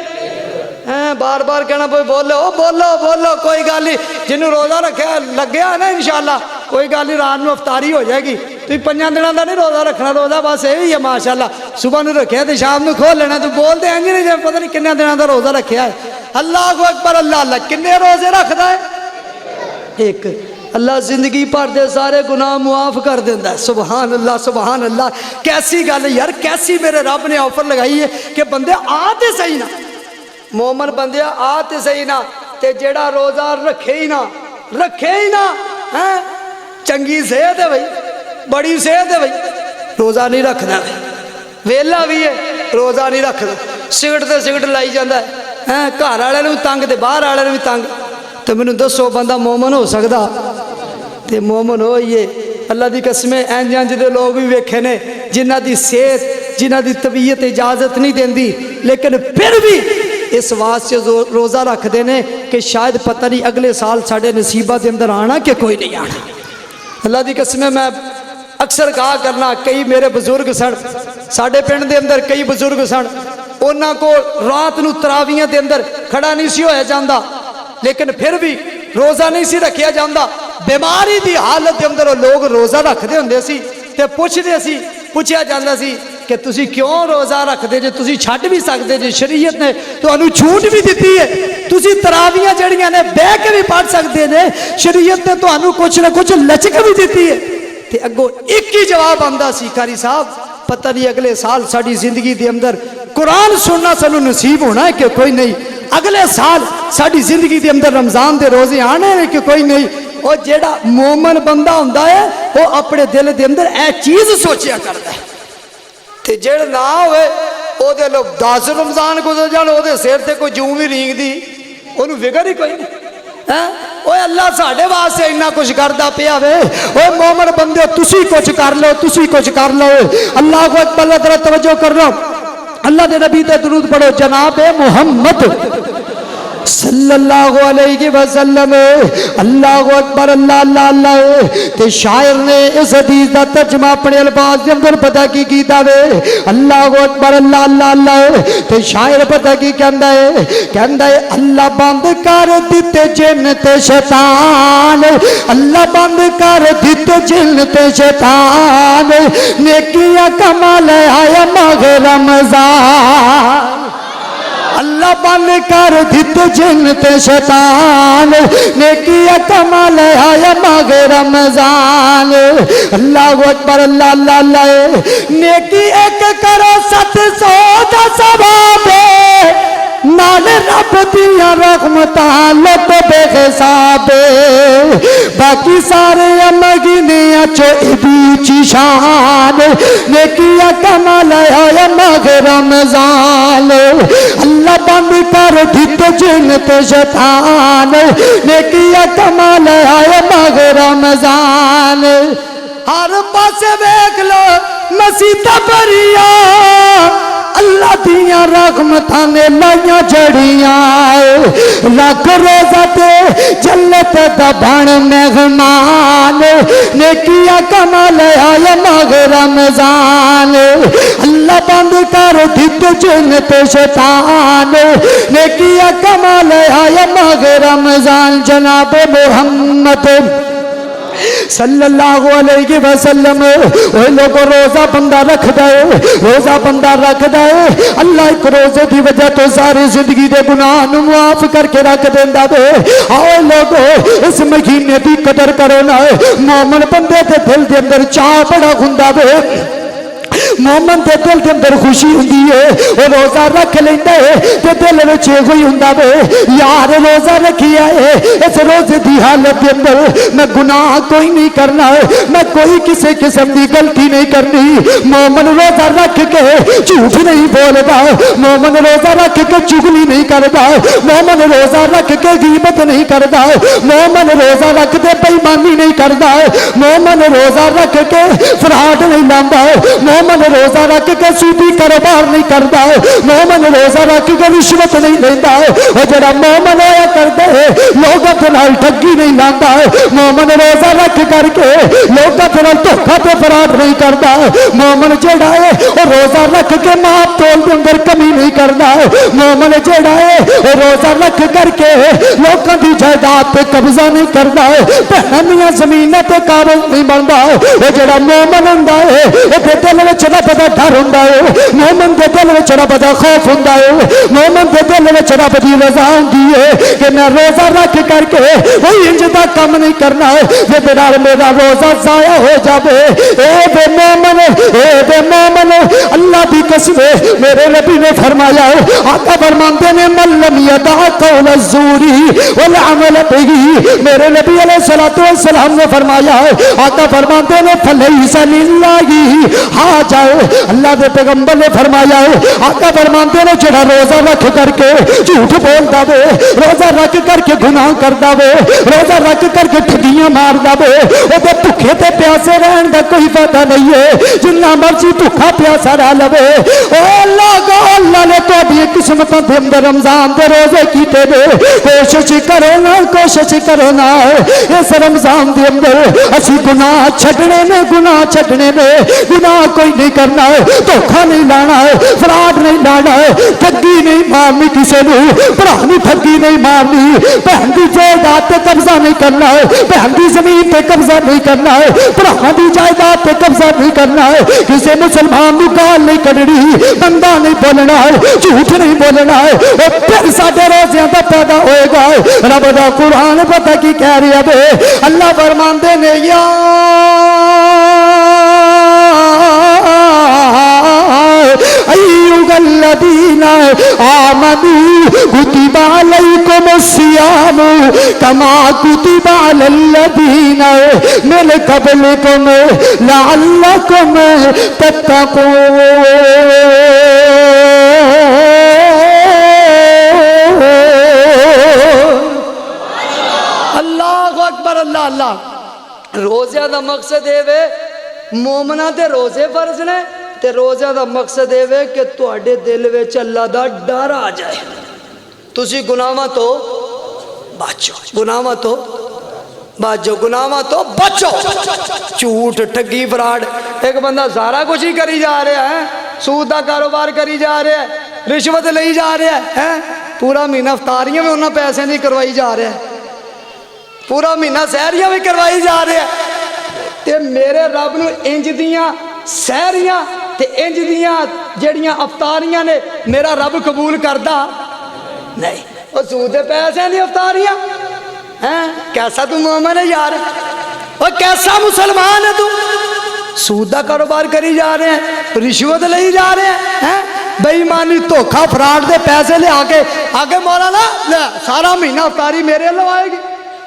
بار بار کہنا بھائی بولو کوئی گل نہیں جنہوں روزہ رکھا لگیا نا انشاءاللہ کوئی گل نہیں رات نو افطاری ہو جائے گی تو 5 دنوں کا نہیں روزہ رکھنا روزہ بس یہی ہے ماشاءاللہ صبح نو رکھیا تو شام نو کھول لینا تو بولتے ہیں نہیں جب پتہ نہیں کنے دنوں کا روزہ رکھیا ہے اللہ اکبر اللہ اللہ کنے روزے رکھدا ہے ایک اللہ زندگی پر دے سارے گناہ معاف کر دیندہ ہے سبحان اللہ کیسی گل ہے یار کیسی میرے رب نے آفر لگائی ہے کہ بندے آتے صحیح نہ مومن بندے آتے صحیح نہ تے جیڑا روزہ رکھے ہی نہ چنگی صحت ہے بھائی بڑی صحت ہے بھائی روزہ نہیں رکھنا ویلا بھی ہے روزہ نہیں رکھنا سگٹ تے سگٹ لائی جاندہ ہے گھر والے بھی تنگ تے باہر والے بھی تنگ تو مینوں دسو بندہ مومن ہو سکدا تے مومن ہوئیے اللہ دی قسمیں انج دے لوگ بھی ویکھے نے جنہ دی صحت جنہ دی طبیعت اجازت نہیں دیندی لیکن پھر بھی اس واسطے روزہ رکھ دینے کہ شاید پتہ نہیں اگلے سال ساڑھے نصیبہ دے اندر آنا کہ کوئی نہیں آنا اللہ دی قسمیں میں اکثر کہا کرنا کئی میرے بزرگ سن ساڑھے پنڈ دے اندر کئی بزرگ سن انہاں کو رات نو تراویاں دے اندر کھڑا نہیں سی ہویا جاندہ لیکن پھر بھی روزہ نہیں سی رکھیا جاندہ بیماری دی حالت دے اندر لوگ روزہ رکھ دے ہوندے سی تے پوچھیا جاندہ سی کہ تسی کیوں روزہ رکھ دے جے تسی چھٹ بھی سکتے جے شریعت نے تو انہوں چھوٹ بھی دیتی ہے تسی تراویاں جڑیاں نے بے کے بھی پڑھ سکتے جے شریعت نے تو انہوں کچھ نہ کچھ لچک بھی دیتی ہے تے اگو ایک ہی جواب آندہ سی قاری صاحب پتہ نہیں اگلے سال ساڑی زندگی دے اندر قرآن سننا سنو نصیب ہونا ہے کہ کوئی نہیں اگلے سال ساڑی زندگی دے اندر رمضان دے روزے آنے ہیں کہ کوئی نہیں اور جیڑا مومن بندہ ہوندہ ہے وہ اپنے دل دے اندر اے چیز سوچیا کرتا ہے تے جیڑ نہ ہوئے او دے لوگ 10 رمضان گزر جان او دے سیر تے کوئی جوں بھی رینگ دی انہوں فکر ہی کوئی نہیں اوے اللہ ساڑھے واسطے انہا کچھ کردہ پیا وے اوے مومن بندے تسی کچھ کر لو اللہ کو اکبر اللہ طرح توجہ کر رہا اللہ دے نبی تے درود پڑھو جناب محمد صلی اللہ علیہ وسلم اللہ اکبر اللہ تے شاعر نے اس حدیث دا ترجمہ اپنے الفاظ دے اندر پتہ کی کیتا وے اللہ اکبر اللہ تے شاعر پتہ کی کہندا ہے اللہ بند کر دتے جن تے شیطان اللہ بند کر دتے جن تے شیطان نیکیاں کمال آیا ماہ رمضان اللہ بند کر دتے جن تے شیطان نیکی کیا کمال آیا ماہ رمضان اللہ اکبر اللہ اللہ اللہ نیکی ایک کرو 700 دا ثواب نال رب دیا رحمتاں لٹ بے حساب باقی سارے مگنیاں چو ابھی شان نیکیا کمال آیا ماہ رمضان اللہ بند کر دھت جنت شیطان نیکیا کمال آیا ماہ رمضان ہر پاسے ویکھ لو مسیطہ بھریا اللہ دیاں رحمتاں نے لائیاں جڑیاں لاکھ روزہ تے جنت دا بن مہمان نیکیاں کمال آیا ماہ رمضان اللہ بند کر دھت جنت شیطان نیکیاں کمال آیا ماہ رمضان جناب محمد صلی اللہ علیہ وسلم وہ لوگ روزہ بندہ رکھ دائے روزہ بندہ رکھ دائے اللہ ایک روزے دی وجہ تو ساری زندگی دے گناہ معاف کر کے رکھ دیندہ دے آؤ لوگو اس مہینے دی قدر کرو نا مومن بندے دے دل دے اندر چاہ بڑا گھندہ دے مومن دے دل دے اندر خوشی ہوندی ہے وہ روزہ رکھ لیندا ہے تے دل وچ ہوئی ہوندا وے یار روزہ رکھیا ہے اس روزے دی حالت دے اندر میں گناہ کوئی نہیں کرنا میں کوئی کسی قسم دی غلطی نہیں کرنی مومن روزہ رکھ کے جھوٹ نہیں بولدا مومن روزہ رکھ کے چغلی نہیں کردا مومن روزہ رکھ کے غیبت نہیں کردا مومن روزہ رکھ کے بے ایمانی نہیں کردا مومن روزہ رکھ کے فراڈ نہیں لاندا مومن روزہ رکھ کے سودی کاروبار نہیں کرتا مومن روزہ رکھ کے رشوت نہیں لینا اور جڑا مومن ہویا کرتا ہے لوگوں کے نال ٹھگی نہیں لاتا مومن روزہ رکھ کر کے لوگوں کے نال دھوکا تے فراڈ نہیں کرتا مومن جڑا ہے وہ روزہ رکھ کے ماپ تول کے اندر کمی نہیں کرتا مومن جڑا ہے وہ روزہ رکھ کر کے لوگوں کی جائیداد پہ قبضہ نہیں کرتا بہنیاں زمینیں تے قابض نہیں بنتا وہ جڑا مومن ہوندا ہے وہ دل وچ رب دا ڈر ہوندا ہے مومن دے دل وچ رب دا خوف ہوندا ہے مومن دے دل وچ رب دی رضا ہوندی ہے کہ میں روزہ رکھ کر کے کوئی انج دا کم نہیں کرنا جے نال میرا روزہ ضائع ہو جاوے اے بے مومن اللہ دی قسم میرے نبی نے فرمایا آقا فرماندے نے من لم یدع قول الزور والعمل به میرے نبی علیہ الصلوۃ والسلام نے فرمایا آقا فرماندے نے فلیس للہ ہاں جائے اللہ دے پیغمبر نے فرمایا آقا فرماندے نے جڑا روزہ رکھ کر کے جھوٹ بولدا وے روزہ رکھ کر کے گناہ کردا وے روزہ رکھ کر کے ٹھگیاں ماردا وے او تے بھوکے تے پیاسے رہن دا کوئی فائدہ نہیں ہے جنہ مرضی بھوکا پیاسا رہ لوے او اللہ نے تہاڈی قسمتاں دے اندر رمضان دے روزے کیتے نے کوشش کرو نا اس رمضان دے اندر اسی گناہ چھڈنے نے گناہ کوئی نہیں کرنا ہے دھوکا نہیں لانا ہے فراڈ نہیں لانا ہے ٹھگی نہیں مارنی کسی نے بھرا نوں ٹھگی نہیں مارنی بہن کی جائیداد پہ قبضہ نہیں کرنا ہے بہن کی زمین پہ قبضہ نہیں کرنا ہے بھرا کی جائیداد پہ قبضہ نہیں کرنا ہے کسی مسلمان نوں گال نہیں کڈنی بندہ نہیں بولنا ہے جھوٹ نہیں بولنا ہے اور پھر ساڈے روزیاں دا پیدا ہوئے گا رب دا قرآن پتہ کی کہہ رہا ہے اللہ فرماندے نے یا ایھا الذین آمنوا کتب علیکم الصیام کما کتب علی الذین من قبلکم لعلکم تتقون اللہ اکبر اللہ اللہ روزے دا مقصد ہے وے مومنہ دے روزے فرض نے تے روزہ دا مقصد ہے وے کہ تواڈے دل وچ اللہ دا ڈر آ جائے تسی گناہاں تو بچو گناہاں تو بچو جھوٹ ٹھگی فراڈ ایک بندہ سارا کچھ ہی کری جا رہا ہے سود دا کاروبار کری جا رہا ہے رشوت لئی جا رہا ہے پورا مہینہ افطاریاں میں انہاں پیسے نہیں کروائی جا رہا ہے پورا مہینہ سحریاں بھی کروائی جا رہا ہے تے میرے رب نو انج دیاں سحریاں تے انج دیاں جڑیاں افطاریاں نے میرا رب قبول کردا نہیں وہ سود دے پیسے نہیں افطاریاں کیسا تو مومن ہے یار, اور کیسا مسلمان ہے تو سود کا کاروبار کری جا رہے ہیں, رشوت لئی جا رہے ہیں, بے ایمانی دھوکھا فراڈ دے پیسے لے آگے مولانا لے سارا مہینہ افطاری میرے اللہ آئے گی,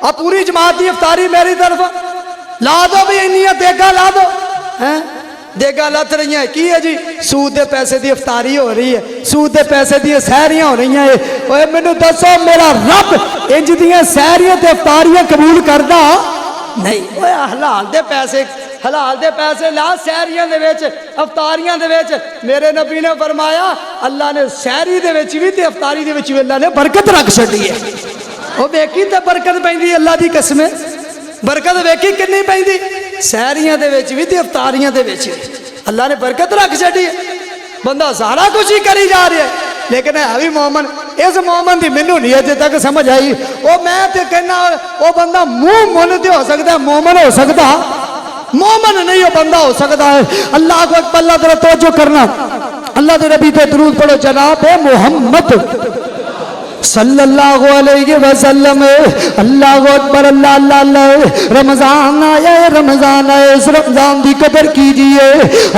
اب پوری جماعت دی افطاری میری طرف لا دو بھی, انیاں دیگا لا دو, دیگا لت رہی ہیں کی ہے جی, سود دے پیسے دی افطاری ہو رہی ہے, سود دے پیسے دی سحریاں ہو رہی ہیں. اوے مینوں دسو میرا رب انج دیاں سحریاں تے افطاریاں قبول کردا نہیں. اوے حلال دے پیسے لا سحریاں دے وچ افطاریاں دے وچ. میرے نبی نے فرمایا اللہ نے سحری دے وچ بھی تے افطاری دے وچ بھی اللہ نے برکت رکھ چھڈی ہے. او ویکھی تے برکت پیندی اللہ دی قسم, برکت ویکھی کنی پیندی سحریاں دے وچ بھی تے افطاریاں دے وچ اللہ نے برکت رکھ چھڈی ہے. بندہ سارا کچھ ہی کری جا رہا ہے لیکن ہے بھی مومن. اس مومن دی مینوں نہیں اجے تک سمجھ آئی. او میں تے کہنا او بندہ منہ من تے ہو سکدا ہے, مومن ہو سکدا, مومن نہیں ہو بندہ ہو سکتا ہے. اللہ کو اکبر, اللہ ذرا توجہ کرنا, اللہ دے نبی تے درود پڑھو جناب محمد صلی اللہ علیہ وسلم. اللہ اکبر, اللہ اللہ اللہ. رمضان آیا ہے, رمضان آیا, اس رمضان دی قدر کیجئے.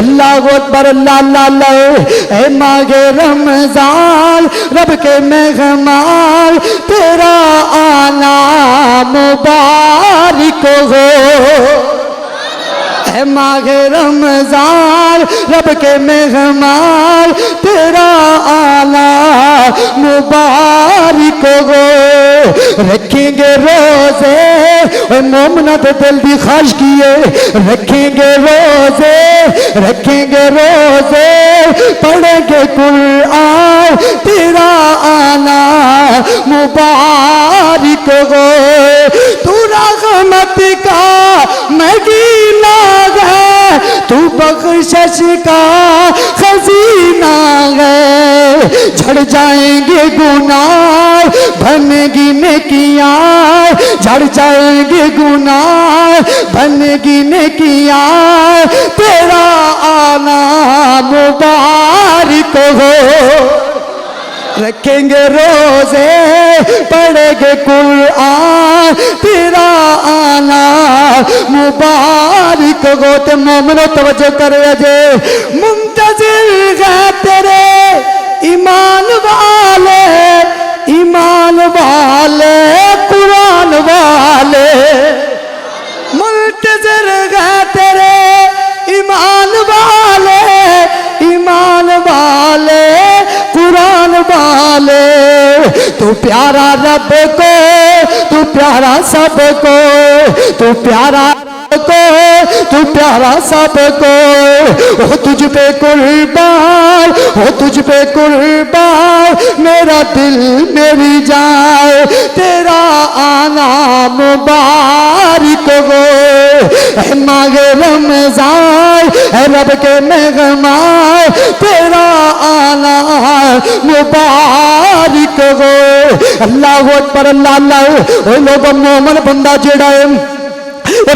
اللہ اکبر, اللہ اللہ اللہ. اے ماہ رمضان رب کے مہمان, تیرا آنا مبارک ہو. اے ماہ رمضان رب کے مہمان, تیرا آنا مبارک ہو. رکھیں گے روزے, اے مومنہ تے دل دی خواہش کیے, رکھیں گے روزے, رکھیں گے روزے, پڑھیں گے قرآن, تیرا آنا مبارک ہو. تو رحمت کا مدینہ ہے, تو بخشش کا خزینہ ہے. جھڑ جائیں گے گناہ بنے گی نیکیاں, جھڑ جائیں گے گناہ بنے گی نیکیاں, تیرا آنا مبارک ہو. رکھیں گے روزے, پڑھیں گے قرآن, تیرا آنا مبارک ہو. تے مومنو توجہ کرے جے, منتظر ہے تیرے ایمان والے, ایمان والے, قرآن والے. منتظر ہے تیرے ایمان والے, ایمان والے, قرآن والے. تو پیارا رب کو, تو پیارا سب کو, تو پیارا کو, تو پیارا سب کو. ہو تجھ پہ قربان, ہو تجھ پہ قربان, میرا دل میری جان, تیرا آنا مبارک ہو. اے ماہ رمضان, اے رب کے مہمان, تیرا آنا مبارک ہو. اللہ اکبر, اللہ اللہ. اے لوگ مومن بندہ جڑا ہے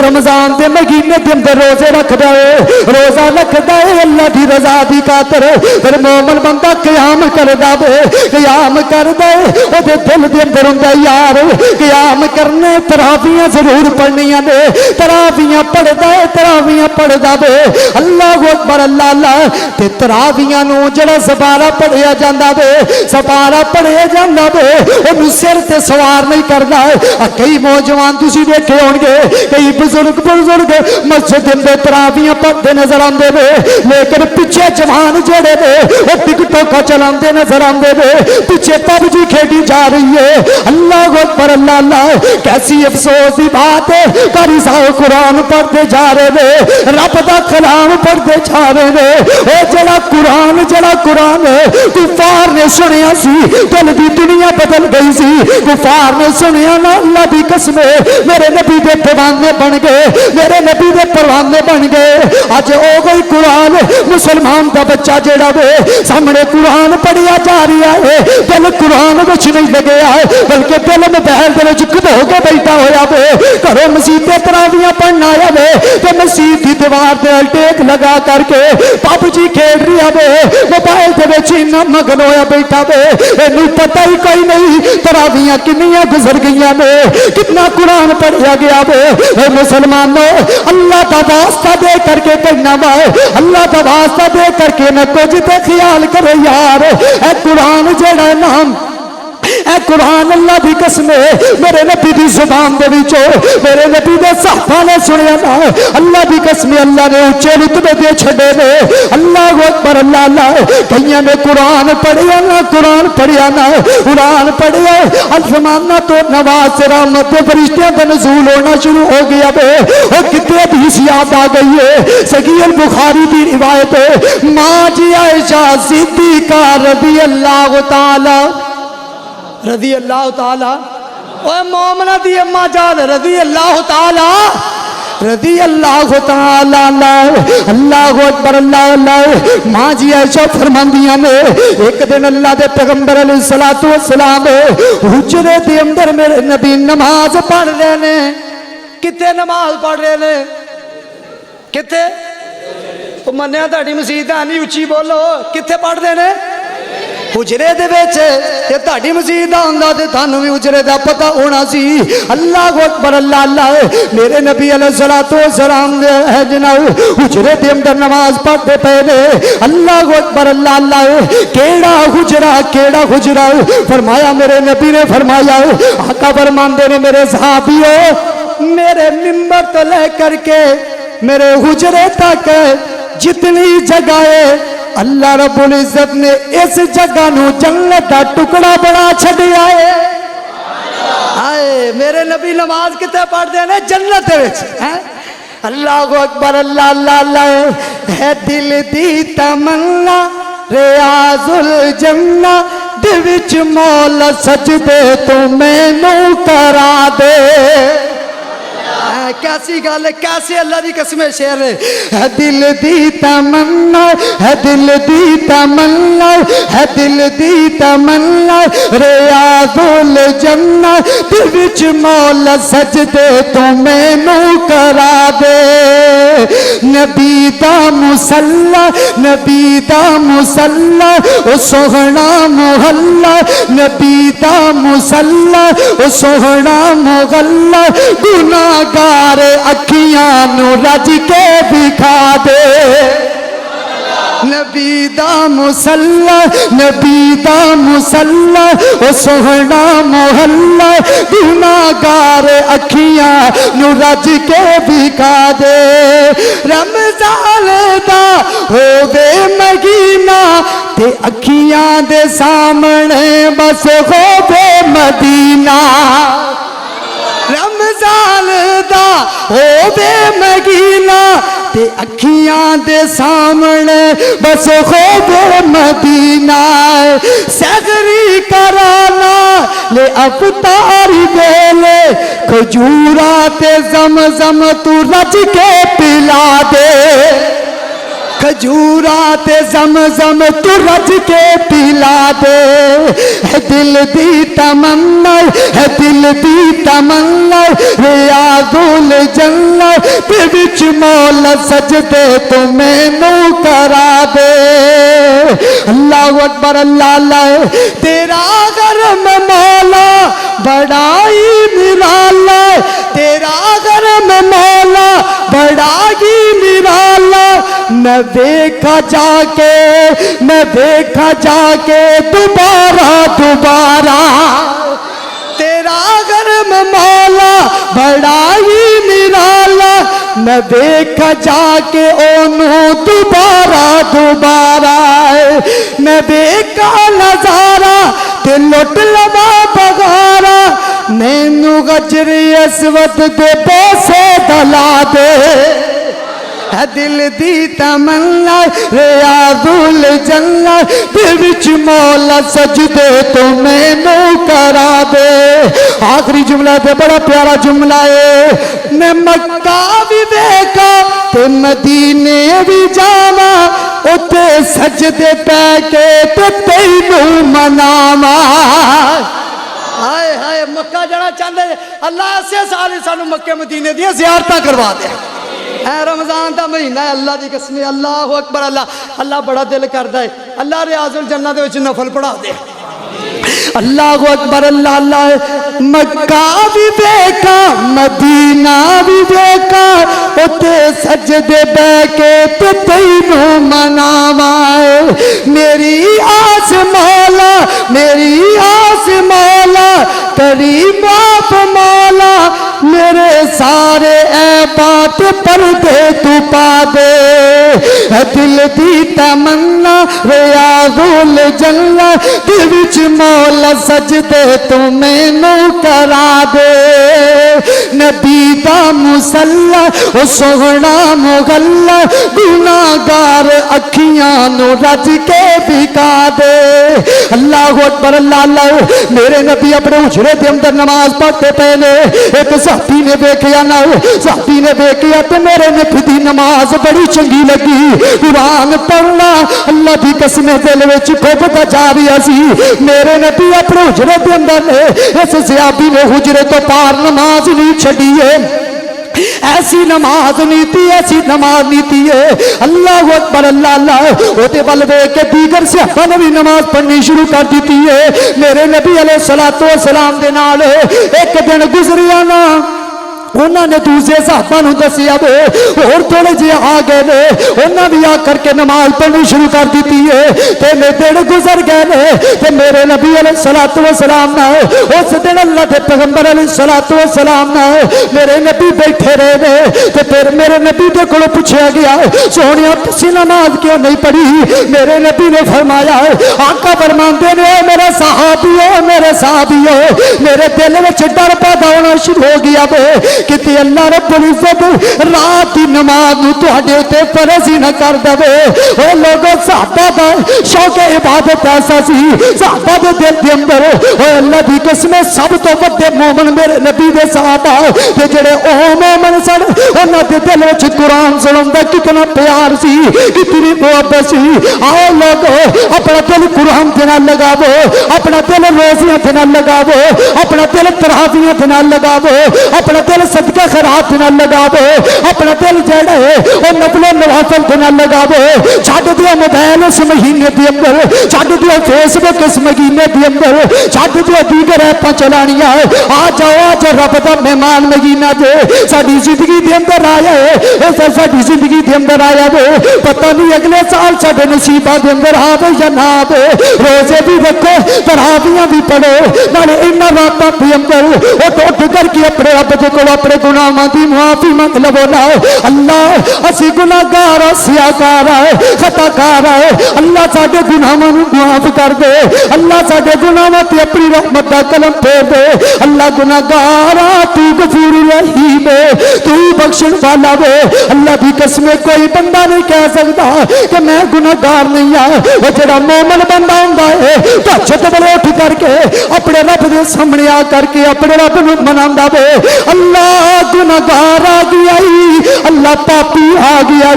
رمضان دے مہینے دے اندر روزے رکھدا ہے, روزہ رکھدا ہے اللہ دی رضا دی خاطر. پھر مومن بندہ قیام کردا ہے, قیام کردا ہے, او دے دل دے اندر ہوندا یار قیام کرنے, تراویحاں ضرور پڑھنیاں نے, تراویحاں پڑھدا ہے, تراویحاں پڑھدا ہے. اللہ اکبر, اللہ اللہ. تے تراویحاں نو جڑا سپارہ پڑھیا جاندا ہے, سپارہ پڑھیا جاندا ہے, اونوں سر تے سوار نہیں کردا. کئی نوجوان تسی دیکھے ہون گے, کئی بزرگ مسجد اندر تراویحاں پڑھتے نظر آندے نے, لیکن پیچھے جوان جڑے نے وہ ٹک ٹوک چلاندے نظر آندے نے, پیچھے پب جی کھیڈی جا رہی ہے. اللہ اکبر, اللہ اللہ. کیسی افسوس کی بات ہے, قاری صاحب قرآن پڑھتے جا رہے نے, رب دا کلام پڑھتے جا رہے نے. اے جڑا قرآن ہے کفار نے سنیا سی, دل دی دنیا بدل گئی سی. کفار نے سنیا نا, اللہ دی قسم میرے نبی دے دیوان نے بن گئے میرے نبی دے پروانے بن گئے اج او کوئی قرآن مسلمان دا بچہ جڑا وے سامنے قرآن پڑھیا جا رہا ہے دل قرآن وچ نہیں لگیا ہے بلکہ دل موبائل دے وچ کھو کے بیٹھا ہویا وے گھروں مسیتیں تراویاں پڑھنا آیا وے تے مسجد دی دیوار تے ٹیک لگا کر کے پب جی کھیل رہا وے موبائل دے وچ انہاں مگن ہویا بیٹھا وے اینوں پتہ ہی کوئی نہیں تراویاں کنیاں گزر گئیاں نے کتنا قرآن پڑھیا گیا وے اے مسلمانوں اللہ دا واسطہ دے کر کے کہنا وا اللہ دا واسطہ دے کر کے نہ کچھ تے خیال کرو یار اے قرآن جڑا نام اے قرآن اللہ دی قسم ہے میرے نبی دی زبان دے وچوں میرے نبی دے صحابہ نے سنیا نا اللہ دی قسم اللہ نے اونچے رتبے دے چھڈے نے اللہ اکبر اللہ اللہ کئیاں نے قرآن پڑھیا نا قرآن پڑھیا نا قرآن پڑھیا آسماناں تو نواز رحمت دے فرشتیاں دا نزول ہونا شروع ہو گیا بے او کتے حدیث یاد آ گئی ہے صحیح البخاری دی روایت ہے ماں جی عائشہ صدیقہ رضی اللہ تعالی رضی اللہ تعالی اوے مومنہ دی اماں جان رضی اللہ تعالی رضی اللہ تعالی اللہ اکبر اللہ اللہ ماں جی عائشہ فرماندیاں نے ایک دن اللہ دے پیغمبر علیہ الصلوۃ والسلام حجرے دے اندر میرے نبی نماز پڑھ رہے نے کتے نماز پڑھ رہے نے کتے او منیا تہاڈی مسجد آنی اچھی بولو کتے پڑھ دے نے حجرے دے وچ تے تہاڈی مسجد آندا تے تھانوں وی حجرے دا پتہ ہونا سی اللہ اکبر اللہ اللہ میرے نبی علیہ الصلوۃ والسلام دے ہے جناب حجرے دے اندر نماز پڑھتے پے نے اللہ اکبر اللہ اللہ کیڑا حجرا فرمایا میرے نبی نے فرمایا آقا فرماندے نے میرے صحابیو میرے منبر تو لے کر کے میرے حجرے تک جتنی جگہیں اللہ رب العزت نے اس جگہ نو جنت دا ٹکڑا بنا چھڈیا ہے آئے میرے نبی نماز کتے پڑھ دے نے جنت دے وچ اللہ اکبر اللہ اللہ اللہ ہے دل دی تمنا ریاض الجنہ دے وچ مولا سجدے تو مینوں کرا دے کیسی گل ہے کیسے اللہ دی قسم شعر ہے دل دی تمنا ہے دل دی تمنا ہے دل دی تمنا ریاض الجنہ دے وچ مولا سجدے تو مینوں کرا دے نبی دا مصلی نبی دا مصلی او سوہنا محلہ نبی دا مصلی او سوہنا محلہ گناہگار اکھیاں نو رج کے دکھا دے نبی دا مصلی نبی دا مصلی او سوہنا محلہ گناہگار اکھیاں نو رج کے دکھا دے رمضان دا ہووے مہینہ تے اکھیاں دے سامنے بس ہووے مدینہ رمضان دا ہووے مہینہ تے اکھیاں دے سامنے بس ہووے مدینہ سحری کرانا لے افطار ویلے کھجورا تے زمزم تو رج کے پلا دے کھجورا تے زمزم تو رج کے پلا دے ہے دل دی تمنا ہے دل دی تمنا ریاض الجنہ تے وچ مولا سجدے تو مینوں کرا دے اللہ اکبر اللہ اللہ تیرا گرم مولا بڑا ہی نرالا تیرا گرم مولا بڑا ہی نرالا میں دیکھا جا کے دوبارہ تیرا گرم مولا بڑا ہی نرالا میں دیکھا جا کے اونوں دوبارہ میں دیکھا نظارہ تے لٹ لوا بغارا مینوں گجر اسود دے پیسے دلا دے ہے دل دی تمنا ریاض الجنہ دے وچ مولا سجدے تو مینوں کرا دے. آخری جملہ تے بڑا پیارا جملہ ہے. میں مکہ بھی دیکھا تے مدینے بھی جاواں اتے سجدے پہ کے تے تینوں مناواں. ہائے ہائے مکہ جانا چاہتے اللہ ایسے سال سانو مکے مدینے دیا زیارتاں کروا دے. اے رمضان دا مہینہ ہے اللہ دی قسم اللہ اکبر. اللہ بڑا دل کردا ہے اللہ ریاض الجنہ دے وچ نفل پڑھا دے. اللہ اکبر اللہ. مکہ بھی دیکھا مدینہ بھی دیکھا اتے سجدے بہ کے تے تینوں مناواں. میری آس مولا میری آس مولا کریم آپ مولا میرے سارے عیبات پردے تو پا دے. دل دی تمنا ریاض الجنہ دے وچ مولا سجدے تو مینوں کرا دے. نبی دا مصلی او سوہنا مغلا گناہگار اکھیاں نو رج کے بکا دے. اللہ اکبر اللہ. میرے نبی اپنے حجرے دے اندر نماز پڑھتے پے نے. ایک صحابی نے دیکھیا نا صحابی نے دیکھیا تے میرے نبی دی نماز بڑی چنگی لگی. قرآن پڑھنا اللہ دی قسم دل وچ کھوبدا جا رہا سی. میرے نبی اپنے حجرے دے اندر نے اس صحابی نے حجرے تو پار نماز نہیں چھڈی ہے. ایسی نماز نیتی ایسی نماز نیتی ہے. اللہ اکبر اللہ. اوتے ول ویکھ کے دیگر صحابہ نے بھی نماز پڑھنی شروع کر دیتی ہے. میرے نبی علیہ الصلوۃ والسلام دے نال ایک دن گزریا نا انہوں نے دوسرے صحابہ نو دسیا وہ اور تھوڑے جے آ گئے نے انہوں بھی آ کر کے نماز پڑھنی شروع کر دیتی ہے. تینے دن گزر گئے نے تے میرے نبی علیہ الصلوۃ والسلام نے اس دن اللہ کے پیغمبر علیہ الصلوۃ والسلام نے میرے نبی بیٹھے رہے نے تے پھر میرے نبی دے کولوں پوچھا گیا سونیا تسی نماز کیوں نہیں پڑھی. میرے نبی نے فرمایا آقا فرماندے نے میرے صحابیو میرے دل وچ ڈر پیدا ہونا شروع ہو گیا کہ اللہ رب العزت رات کی نماز نو تواڈے تے فرض ہی نہ کر دے. او لوگوں صحابہ دا شوق عبادت ایسا سی صحابہ دے دل دے اندر او اللہ دی قسم سب تو بڑے مومن میرے نبی دے صحابہ تے جڑے او مومن سن انہاں دے دل وچ قرآن سنن دا کتنا پیار سی کتنی محبت سی. آؤ لوگوں اپنا دل قرآن دے نال لگاو اپنا دل روزیاں دے نال لگاو اپنا دل تراویحاں دے نال لگاو اپنا دل صدقہ خیرات نال لگاو اپنا دل جڑا ہے او نفل و نوافل دے نال لگاو. چھڈ دیو موبائل اس مہینے دے اندر چھڈ دیو فیس بک اس مہینے دے اندر چھڈ دیو دیگر ایپاں چلانیاں. آ جاؤ رب دا مہمان مہینہ دے ساڈی زندگی دے اندر آیا ہے اے ساڈی زندگی دے اندر آیا ہے پتہ نہیں اگلے سال ساڈے نصیباں دے اندر آوے یا نہ آوے. روزے بھی رکھو تراویحاں بھی پڑھو نالے انہاں راتاں دے اندر اٹھ اٹھ کر کے اپنے رب دے کول اپنے گناہاں دی معافی منگ لو نا. اللہ اسی گناہگار سیاکار ہے خطا کار ہے اللہ ساڈے گناہاں نوں معاف کر دے. اللہ ساڈے گناہاں تے اپنی رحمت دا قلم پھیر دے. اللہ گناہگار تو غفور رحیم تو بخشن والا وے. اللہ دی قسم کوئی بندہ نہیں کہہ سکتا کہ میں گناہگار نہیں ہاں. وہ جڑا مومن بندہ ہوندا ہے تہجد ویلے اٹھ کر کے اپنے رب دے سامنے آ کر کے اپنے رب نوں مناوندا وے. اللہ گناہگار آ گیا اللہ پاپی آ گیا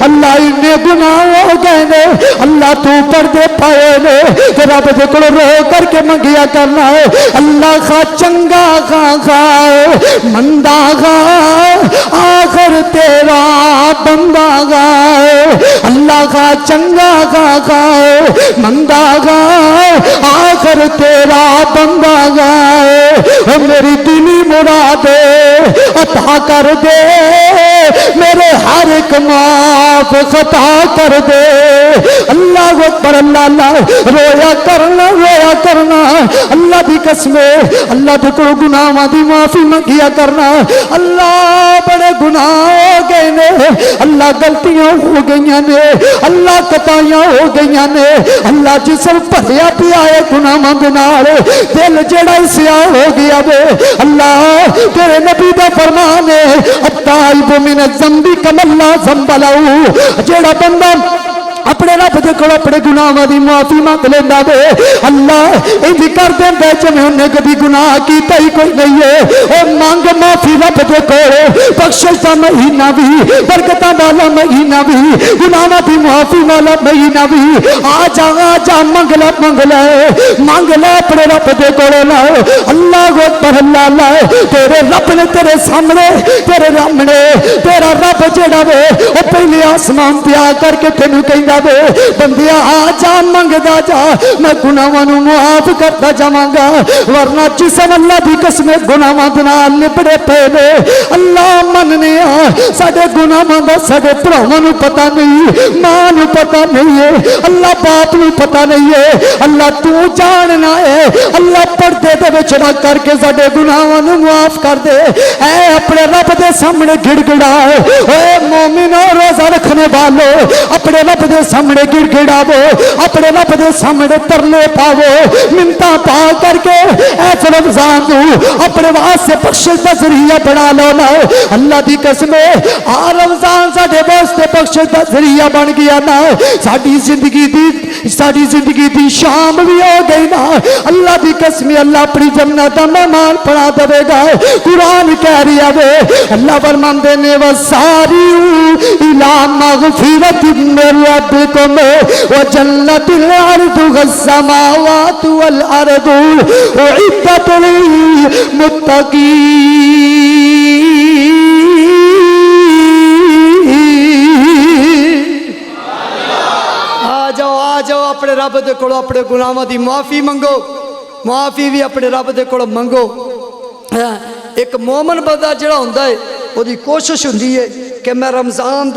اللہ انہیں گناہ ہو گئے نے اللہ تو پردے پائے نے کہ رب دے کول رو کر کے منگیا کرنا ہے. اللہ خا چنگا خا مندا خا آخر تیرا بندہ گا. اللہ خا چنگا خا مندا خا آخر تیرا بندہ گا. میری دلی مراد عطا کر دے میرے ہر ایک معاف خطا کر دے. اللہ اکبر اللہ. رویا کرنا اللہ دی قسم اللہ دے کول گناہاں دی معافی منگیا کرنا. اللہ بڑے گناہ ہو گئے نے اللہ غلطیاں ہو گئیاں نے اللہ خطائیاں ہو گئیاں نے اللہ جسم بھریا پیا ہے گناہاں دے نال دل جڑا سیاہ ہو گیا وے. اللہ تیرے نبی دا فرمان ہے التائب من الذنب کمن لا ذنب لہ، جیڑا بندہ اپنے رب دے کول اپنے گناہاں دی معافی مانگ لیندا وے اللہ انج کر دیندا جویں انہیں کبھی گناہ کیتا ہی کوئی نہیں ہے۔ او مانگ معافی رب دے کول، بخشش دا مہینہ بھی، برکتاں والا مہینہ بھی، گناہاں دی معافی والا مہینہ بھی، آ جا منگ لے اپنے رب دے کول لا اللہ اکبر اللہ تیرے رب نے تیرے سامنے تیرے رب نے تیرا رب جڑا وے او پہلے آسمان تے آ کر کے تینوں کہندا بندیا آ جا منگدا جا میں گناہاں نوں معاف کردا جاواں گا، ورنہ جسم اللہ دی قسم گناہاں دے نال لپڑے پے نے۔ اللہ مننے ساڈے گناہاں دا ساڈے بھراواں نوں پتہ نہیں، ماں نوں پتہ نہیں ہے، اللہ باپ نوں پتہ نہیں ہے، اللہ تو جاننا ہے، اللہ پردے دے وچ نہ کر کے ساڈے گناہاں نوں معاف کر دے۔ اے اپنے رب دے سامنے گڑ گڑا، اے مومنو روزہ رکھنے والو اپنے رب دے سامنے گڑ گڑاو، اپنے رب دے سامنے ترلے پاو، منتاں پا کر کے ایس رمضان کو اپنے واسطے بخشش دا ذریعہ بنا لو نا۔ اللہ دی قسم آ رمضان ساڈے واسطے بخشش دا ذریعہ بن گیا نا، ساڈی زندگی دی شام بھی ہو گئی نا۔ اللہ دی قسم اللہ اپنی جنت دا مہمان بنا دے گا۔ قرآن کہہ رہا ہے اللہ فرماندے نے وساریعوا الی مغفرۃ من ربکم وجنت عرضها السماوات والارض اعدت للمتقین۔ آ جاؤ اپنے رب دے کولوں اپنے گناہاں دی معافی منگو، معافی بھی اپنے رب دے کولوں منگو۔ ایک مومن بندہ جڑا ہوندا ہے وہ دی کوشش ہوندی ہے کہ میں رمضان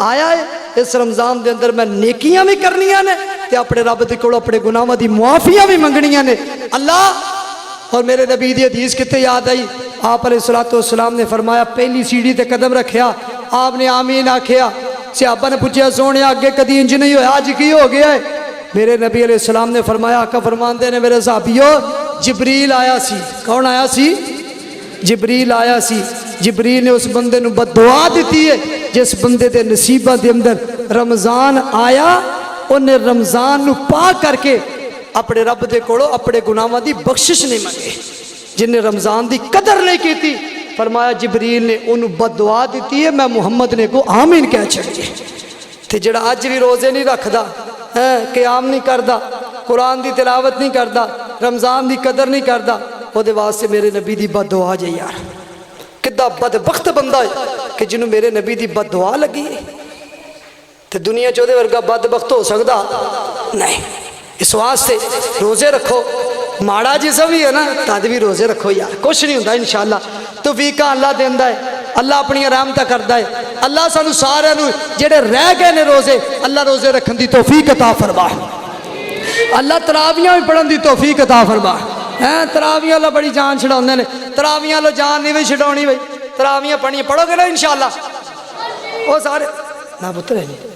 آیا ہے اس رمضان دے اندر میں نیکیاں بھی کرنیاں نے تے اپنے رب دے کولوں اپنے گناہاں دی معافیاں بھی منگنیاں نے۔ اللہ اور میرے نبی دی حدیث کتے یاد آئی، آپ علیہ الصلوۃ والسلام نے فرمایا پہلی سیڑھی تے قدم رکھیا آپ نے آمین آکھیا، صحابہ نے پوچھا سونے آگے کدی انج نہیں ہویا آج کی ہو گیا ہے؟ میرے نبی علیہ السلام نے فرمایا آقا فرماندے نے میرے صحابیو جبریل آیا سی۔ کون آیا سی؟ جبریل آیا سی۔ جبریل نے اس بندے نو بد دعا دیتی ہے جس بندے دے نصیبہ دے اندر رمضان آیا انہیں رمضان نو پا کر کے اپنے رب دے کولو اپنے گناہاں دی بخشش نہیں منگے، جن نے رمضان دی قدر نہیں کی تھی فرمایا جبریل نے انہوں بد دعا دیتی ہے، میں محمد نے کو آمین کہہ چھڑیے۔ تے جڑا آج بھی روزے نہیں رکھدا، قیام نہیں کردا، قرآن دی تلاوت نہیں کردا، رمضان دی قدر نہیں کردا، وہ دے واسطے میرے نبی دی بد دعا جائے یار، کدہ بدبخت بندہ ہے کہ جنہوں میرے نبی دی بد دعا لگی ہے۔ تے دنیا چودے ورگا بدبخت ہو سکدا نہیں، اس واسطے روزے رکھو، ماڑا جسم بھی ہے نا تد بھی روزے رکھو یار، کچھ نہیں ہوتا انشاءاللہ، توفیقہ اللہ دیندا ہے، اللہ اپنی رحمتہ کردا ہے۔ اللہ سانو سارے نو جڑے رہ گئے نے روزے اللہ روزے رکھن دی توفیق عطا فرما، اللہ تراویاں بھی پڑھن دی توفیق عطا فرما۔ تراویاں اللہ بڑی جان چھڑاؤندے نے، تراویاں اللہ جان نہیں بھی چھڑاونی بھائی، تراویاں پڑھنی پڑھو گے نا انشاءاللہ، وہ سارے نہ پتر ہے نہیں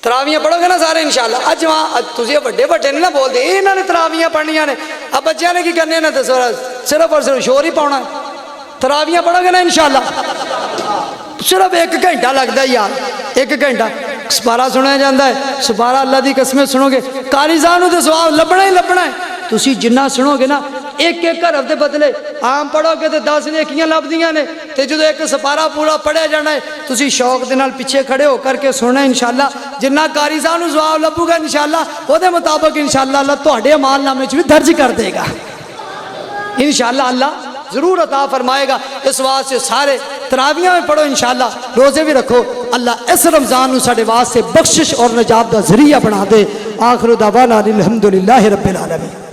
تراویاں پڑھو گے نا سارے انشاءاللہ۔ اج وہاں تسی بڑے بڑے نہیں نہ بول دے انہاں نے تراویاں پڑھنیاں نے، اب بچیاں نے کی کرنے نا صرف اور صرف شور ہی پاؤنا ہے۔ تراویاں پڑھو گے نا انشاءاللہ، صرف 1 گھنٹہ لگتا ہے یار، 1 گھنٹہ سپارہ سنیا جاتا ہے، سپارہ اللہ دی قسمیں سنو گے قاری صاحب نو تے ثواب لبنا ہی لبنا ہے۔ تسی جنہ سنو گے نا ایک حرف دے بدلے عام پڑھو گے تو 10 نیکیاں لبدیاں نے، تے جدو ایک سپارہ پورا پڑھیا جانا ہے تسی شوق دے نال پیچھے کھڑے ہو کر کے سننا انشاءاللہ، جنہ قاری صاحب نو ثواب لبو گا انشاءاللہ وہ دے مطابق انشاءاللہ اللہ تہاڈے اعمال نامے وچ بھی درج کر دے گا انشاءاللہ، اللہ ضرور عطا فرمائے گا۔ اس واسطے سارے تراویاں میں پڑھو انشاءاللہ، روزے بھی رکھو، اللہ اس رمضان نو ساڈے واسطے بخشش اور نجات دا ذریعہ بنا دے۔ آخر دعوانا الحمدللہ رب العالمین۔